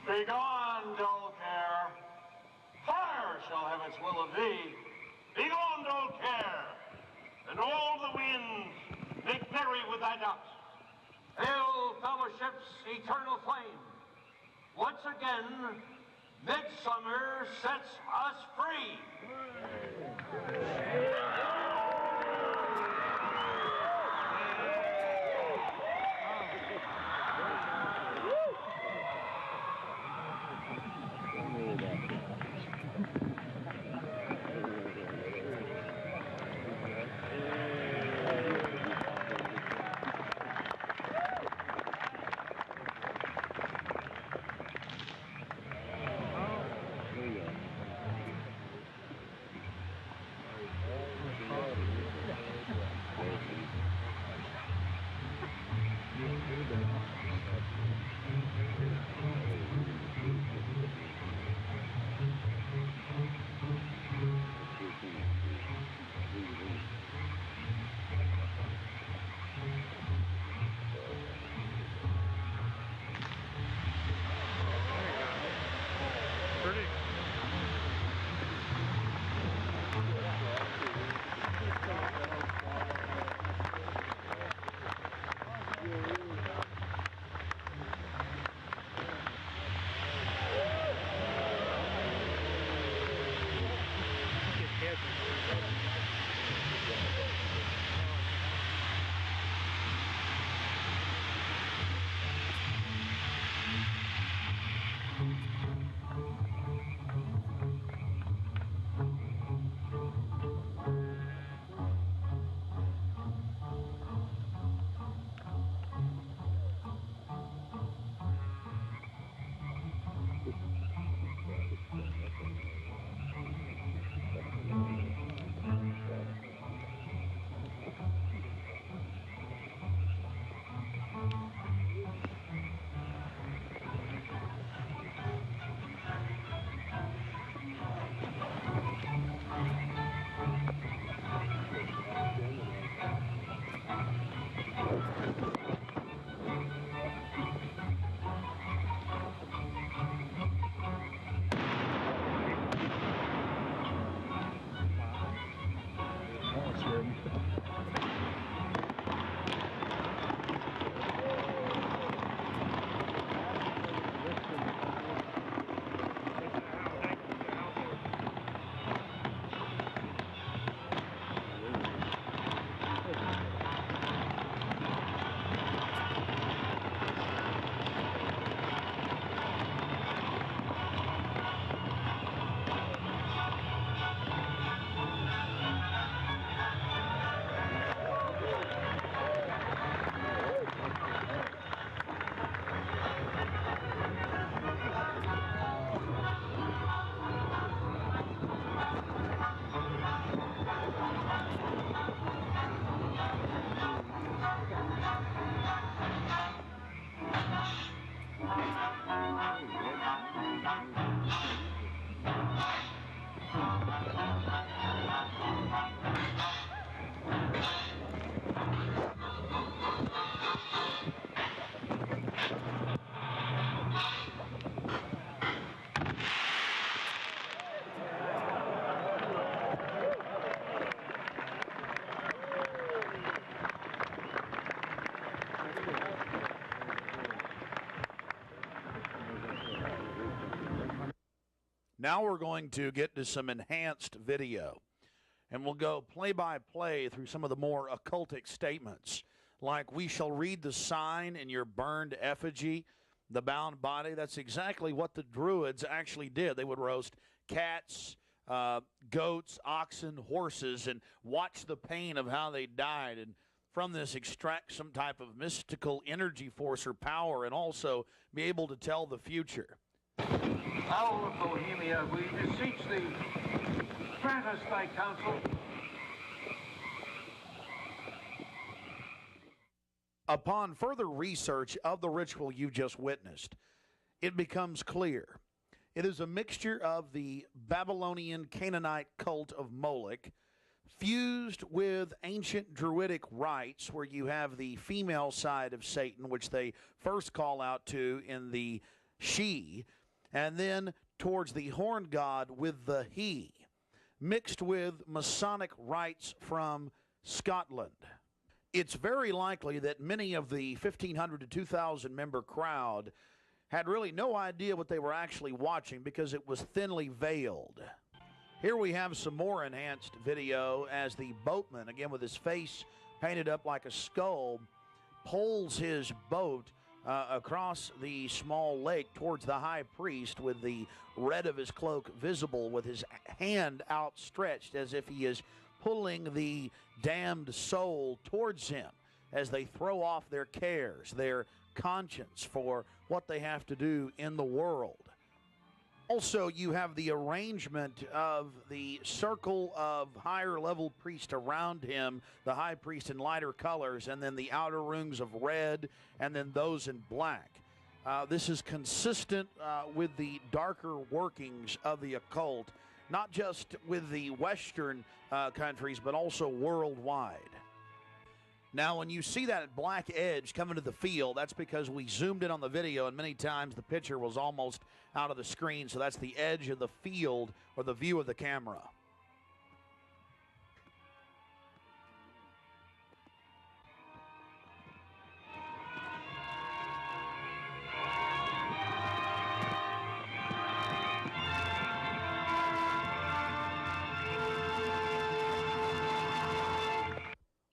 Begone, dull care. Fire shall have its will of thee. Begone, dull care. And all the winds make merry with thy doubts. Hail, fellowship's eternal flame. Once again, midsummer sets us free. There you go. Now we're going to get to some enhanced video, and we'll go play-by-play through some of the more occultic statements, like we shall read the sign in your burned effigy, the bound body. That's exactly what the Druids actually did. They would roast cats, goats, oxen, horses, and watch the pain of how they died, and from this extract some type of mystical energy force or power, and also be able to tell the future. Owl of Bohemia, we beseech thee, grant us thy counsel. Upon further research of the ritual you just witnessed, it becomes clear. It is a mixture of the Babylonian Canaanite cult of Moloch fused with ancient Druidic rites, where you have the female side of Satan, which they first call out to in the she, and then towards the horn god with the he, mixed with Masonic rites from Scotland. It's very likely that many of the 1,500 to 2,000 member crowd had really no idea what they were actually watching because it was thinly veiled. Here we have some more enhanced video as the boatman, again with his face painted up like a skull, pulls his boat across the small lake towards the high priest, with the red of his cloak visible, with his hand outstretched as if he is pulling the damned soul towards him as they throw off their cares, their conscience for what they have to do in the world. Also, you have the arrangement of the circle of higher level priests around him, the high priest in lighter colors, and then the outer rings of red, and then those in black. This is consistent with the darker workings of the occult, not just with the Western countries, but also worldwide. Now, when you see that black edge coming to the field, that's because we zoomed in on the video, and many times the picture was almost out of the screen, so that's the edge of the field or the view of the camera.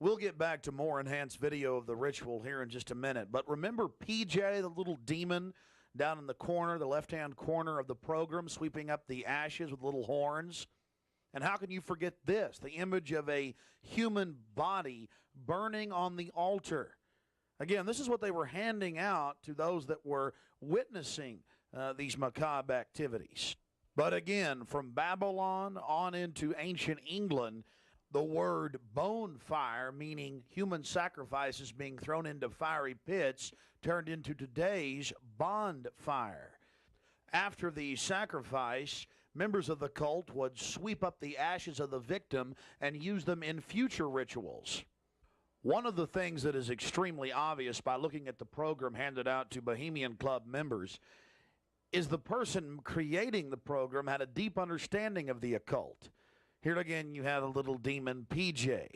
We'll get back to more enhanced video of the ritual here in just a minute. But remember PJ, the little demon down in the corner, the left-hand corner of the program, sweeping up the ashes with little horns? And how can you forget this? The image of a human body burning on the altar. Again, this is what they were handing out to those that were witnessing these macabre activities. But again, from Babylon on into ancient England, the word bonfire, meaning human sacrifices being thrown into fiery pits, turned into today's bonfire. After the sacrifice, members of the cult would sweep up the ashes of the victim and use them in future rituals. One of the things that is extremely obvious by looking at the program handed out to Bohemian Club members is the person creating the program had a deep understanding of the occult. Here again, you have a little demon, PJ.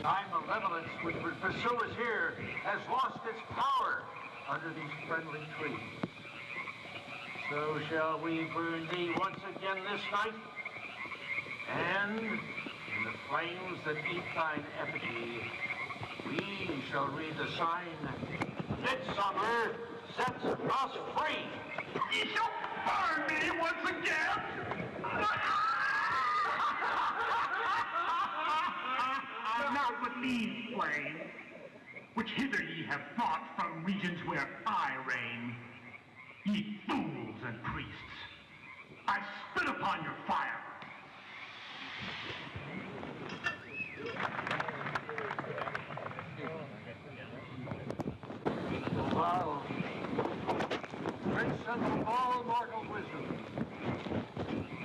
Time malevolence which would pursue us here has lost its power under these friendly trees. So shall we burn thee once again this night, and in the flames that eat thine effigy, we shall read the sign, Midsummer sets us free. You shall burn me once again! Not with these flames, which hither ye have brought from regions where I reign. Ye fools and priests, I spit upon your fire. Thou, prince of all mortal wisdom,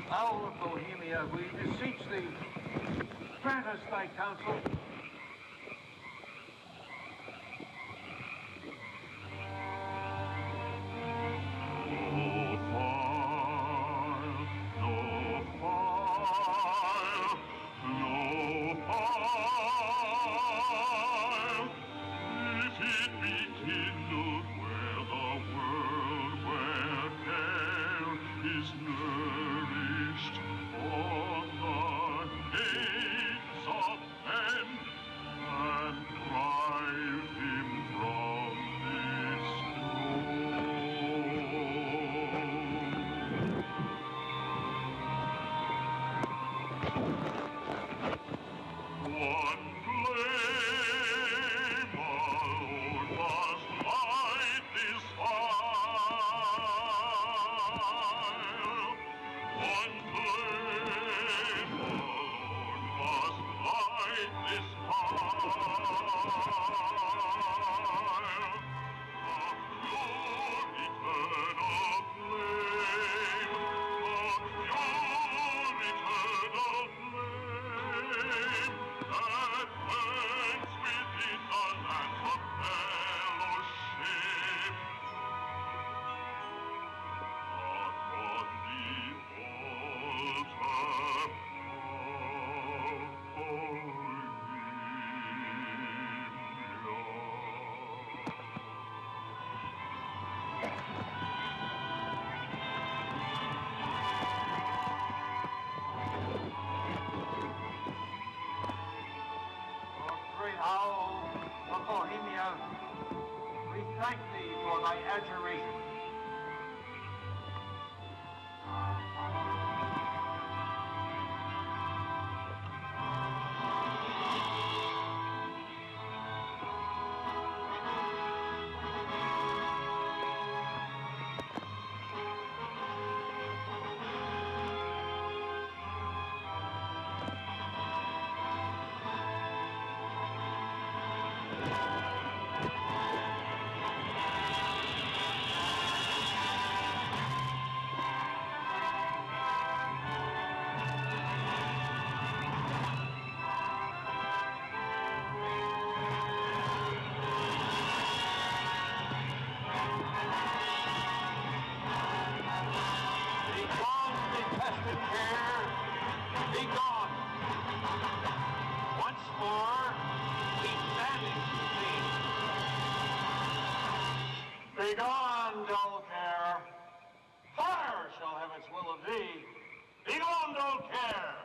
owl of Bohemia, we beseech thee, grant us thy counsel. Nourished on the days of men. thee for thy adjuration. Begone, dull care. Fire shall have its will of thee. Begone, dull care.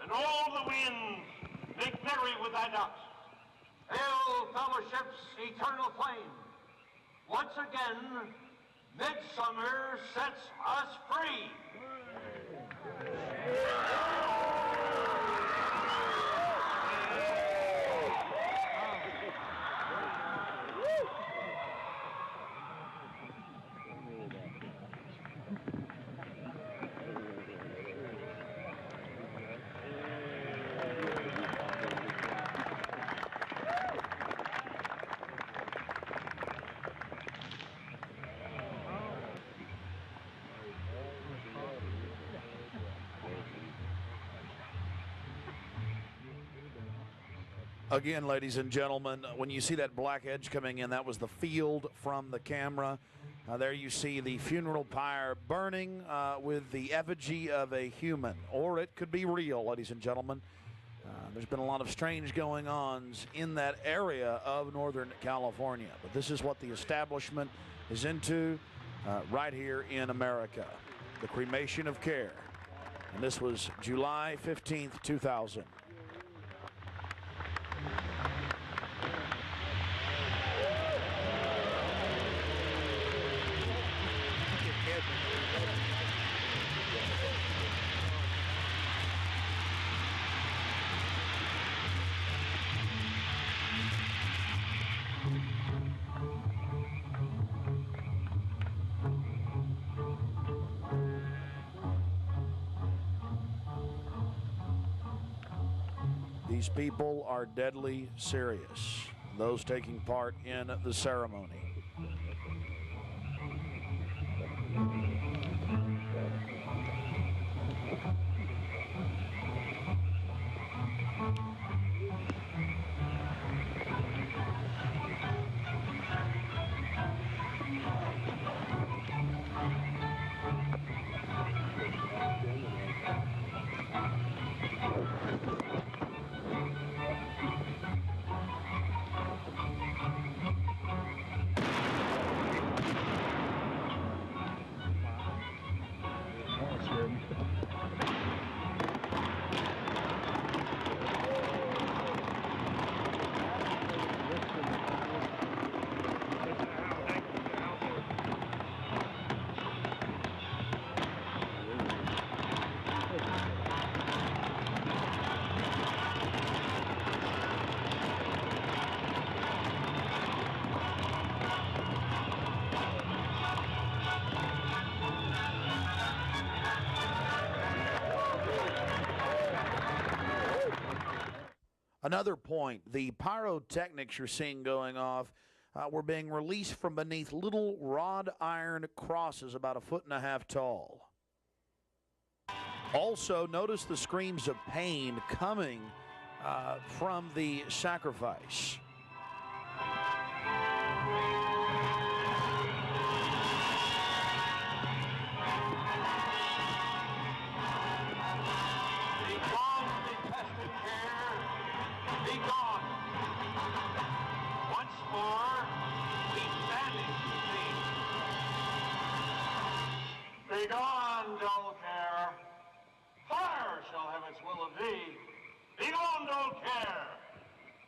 And all the winds make merry with thy ducks. Hail, fellowship's eternal flame. Once again, midsummer sets us free. Again, ladies and gentlemen, when you see that black edge coming in, that was the field from the camera. There you see the funeral pyre burning with the effigy of a human, or it could be real, ladies and gentlemen. There's been a lot of strange going-ons in that area of Northern California, but this is what the establishment is into right here in America, the cremation of care. And this was July 15th, 2000. These people are deadly serious, those taking part in the ceremony. Another point, the pyrotechnics you're seeing going off were being released from beneath little wrought iron crosses about 1.5 feet tall. Also, notice the screams of pain coming from the sacrifice. Begone, dull care. Fire shall have its will of thee. Begone, dull care.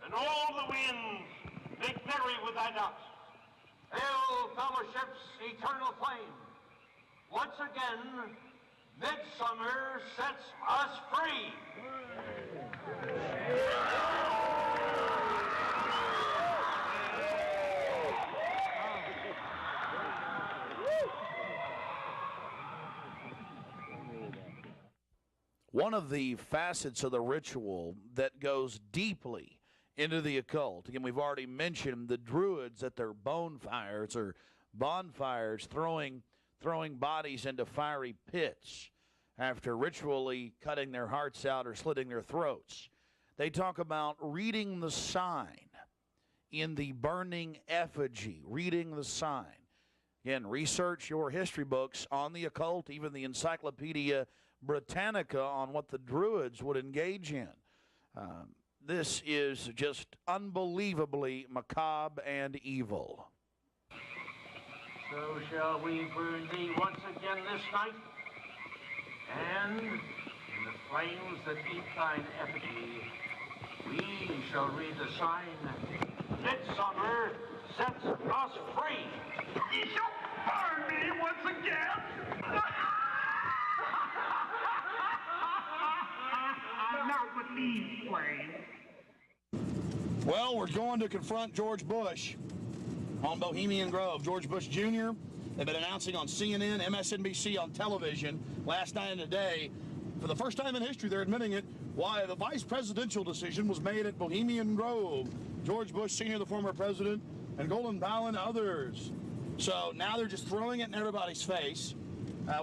And all the winds make merry with thy ducks. Hail Fellowship's eternal flame. Once again, midsummer sets us free. One of the facets of the ritual that goes deeply into the occult, again, we've already mentioned the Druids at their bonfires or bonfires throwing bodies into fiery pits after ritually cutting their hearts out or slitting their throats. They talk about reading the sign in the burning effigy, reading the sign. Again, research your history books on the occult, even the Encyclopedia Britannica on what the Druids would engage in. This is just unbelievably macabre and evil. So shall we burn thee once again this night, and in the flames that eat thine effigy, we shall read the sign, Midsummer sets us free. You shall burn me once again. Not with these flames. Well, we're going to confront George Bush on Bohemian Grove. George Bush Jr., they've been announcing on CNN, MSNBC on television last night and today. For the first time in history, they're admitting it, why the vice presidential decision was made at Bohemian Grove. George Bush Sr., the former president, and Colin Powell and others. So now they're just throwing it in everybody's face.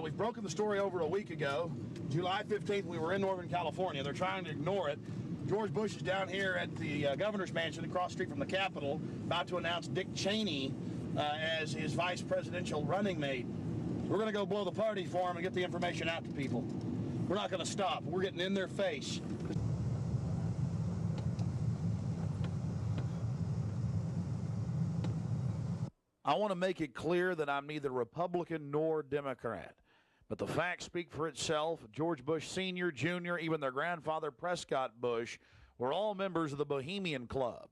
We've broken the story over a week ago. July 15th, we were in Northern California. They're trying to ignore it. George Bush is down here at the governor's mansion across the street from the Capitol, about to announce Dick Cheney as his vice presidential running mate. We're going to go blow the party for him and get the information out to people. We're not going to stop. We're getting in their face. I want to make it clear that I'm neither Republican nor Democrat. But the facts speak for itself. George Bush Sr., Jr., even their grandfather Prescott Bush were all members of the Bohemian Club.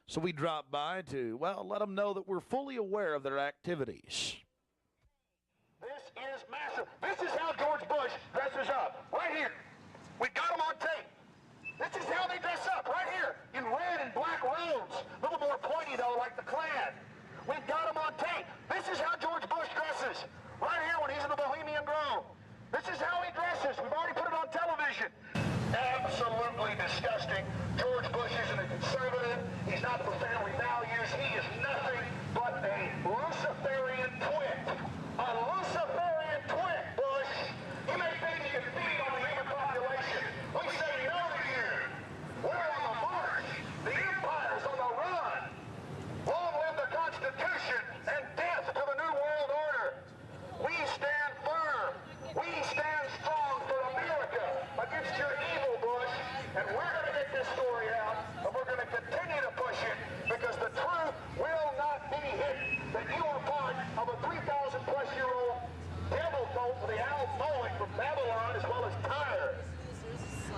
So we dropped by to, well, let them know that we're fully aware of their activities. This is massive. This is how George Bush dresses up. Right here. We got him on tape. This is how they dress up. Right here. In red and black robes. A little more pointy, though, like the Klan. We've got him on tape. This is how George Bush dresses. Right here when he's in the Bohemian Grove. This is how he dresses. We've already put it on television. Absolutely disgusting. George Bush isn't a conservative. He's not for family values. He is nothing but a Luciferian twit. A Luciferian twit, Bush. You may think you can feed on the human population. We say no to you. We're on the march. The empire's on the run. Long live the Constitution and death to the New World Order. We stand firm. We stand strong for America against your evil, Bush. And we're going to get this story out, and we're going to continue to push it because the truth will not be hidden. That you are part of a 3,000-plus-year-old devil cult for the Al Moloch from Babylon as well as Tyre.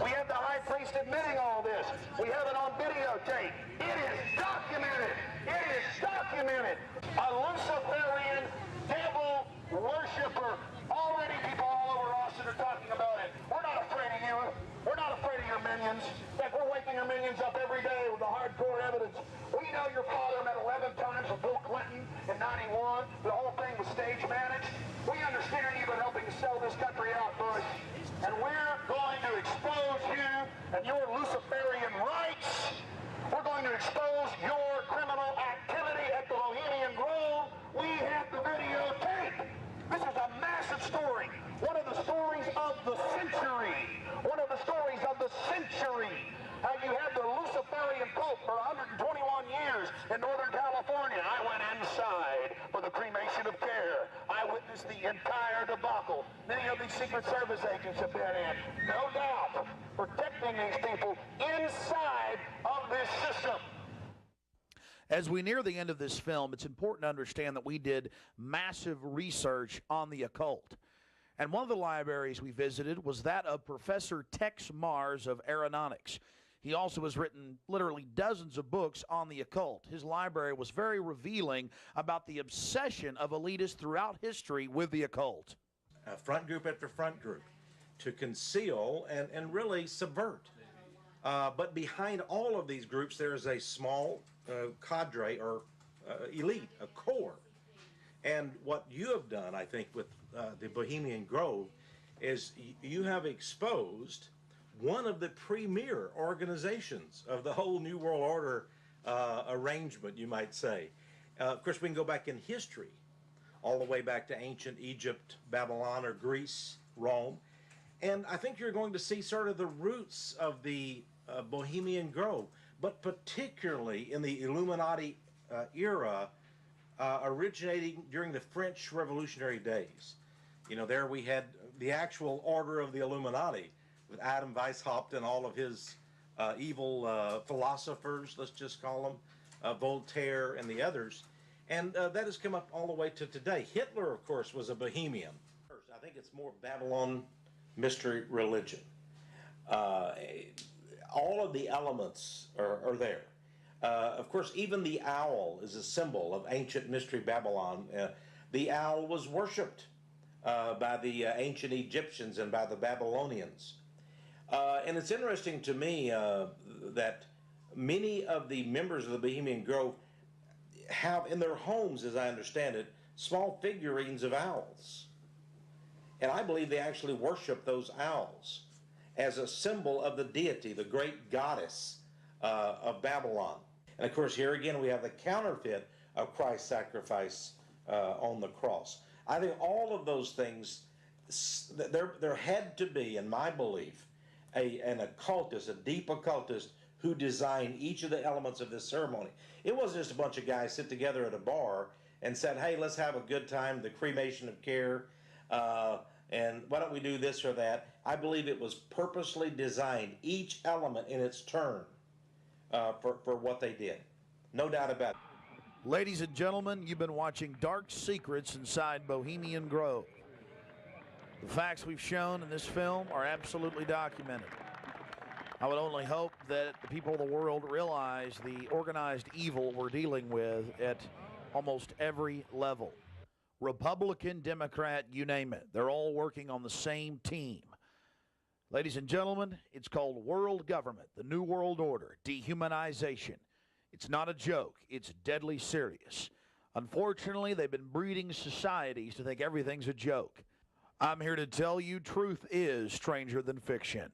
We have the high priest admitting all this. We have it on videotape. It is documented. It is documented. A Luciferian devil worshiper. Already people all over Austin are talking about it. We're not afraid of you. We're not afraid of your minions. In fact, we're waking your minions up every day with the hardcore evidence. We know your father met 11 times with Bill Clinton in 91. The whole thing was stage managed. We understand you've been helping to sell this country out, Bush. And we're going to expose you and your Luciferian rights. We're going to expose your criminal activity at the Bohemian Grove. We have the videotape. This is a massive story. One of the stories of the century. One of the stories of the century. How you had the Luciferian cult for 121 years in Northern California. I went inside for the cremation of care. I witnessed the entire debacle. Many of these Secret Service agents have been in. No doubt, protecting these people inside of this system. As we near the end of this film, it's important to understand that we did massive research on the occult. And one of the libraries we visited was that of Professor Tex Mars of Aeronautics. He also has written literally dozens of books on the occult. His library was very revealing about the obsession of elitists throughout history with the occult. Front group after front group to conceal and really subvert. But behind all of these groups, there is a small cadre or elite, a core. And what you have done, I think, with the Bohemian Grove is you have exposed one of the premier organizations of the whole New World Order arrangement, you might say. Of course, we can go back in history, all the way back to ancient Egypt, Babylon, or Greece, Rome. And I think you're going to see sort of the roots of the Bohemian Grove, but particularly in the Illuminati era, originating during the French Revolutionary days. You know, there we had the actual order of the Illuminati with Adam Weishaupt and all of his evil philosophers, let's just call them, Voltaire and the others. And that has come up all the way to today. Hitler, of course, was a Bohemian. I think it's more Babylon mystery religion. All of the elements are there. Of course, even the owl is a symbol of ancient mystery Babylon. The owl was worshipped by the ancient Egyptians and by the Babylonians. And it's interesting to me that many of the members of the Bohemian Grove have in their homes, as I understand it, small figurines of owls. And I believe they actually worship those owls as a symbol of the deity, the great goddess of Babylon. And of course, here again, we have the counterfeit of Christ's sacrifice on the cross. I think all of those things, there had to be, in my belief, an occultist, a deep occultist, who designed each of the elements of this ceremony. It wasn't just a bunch of guys sit together at a bar and said, hey, let's have a good time, the cremation of care, and why don't we do this or that. I believe it was purposely designed, each element in its turn, for what they did. No doubt about it. Ladies and gentlemen, you've been watching Dark Secrets Inside Bohemian Grove. The facts we've shown in this film are absolutely documented. I would only hope that the people of the world realize the organized evil we're dealing with at almost every level. Republican, Democrat, you name it. They're all working on the same team. Ladies and gentlemen, it's called world government, the New World Order, dehumanization. It's not a joke. It's deadly serious. Unfortunately, they've been breeding societies to think everything's a joke. I'm here to tell you truth is stranger than fiction.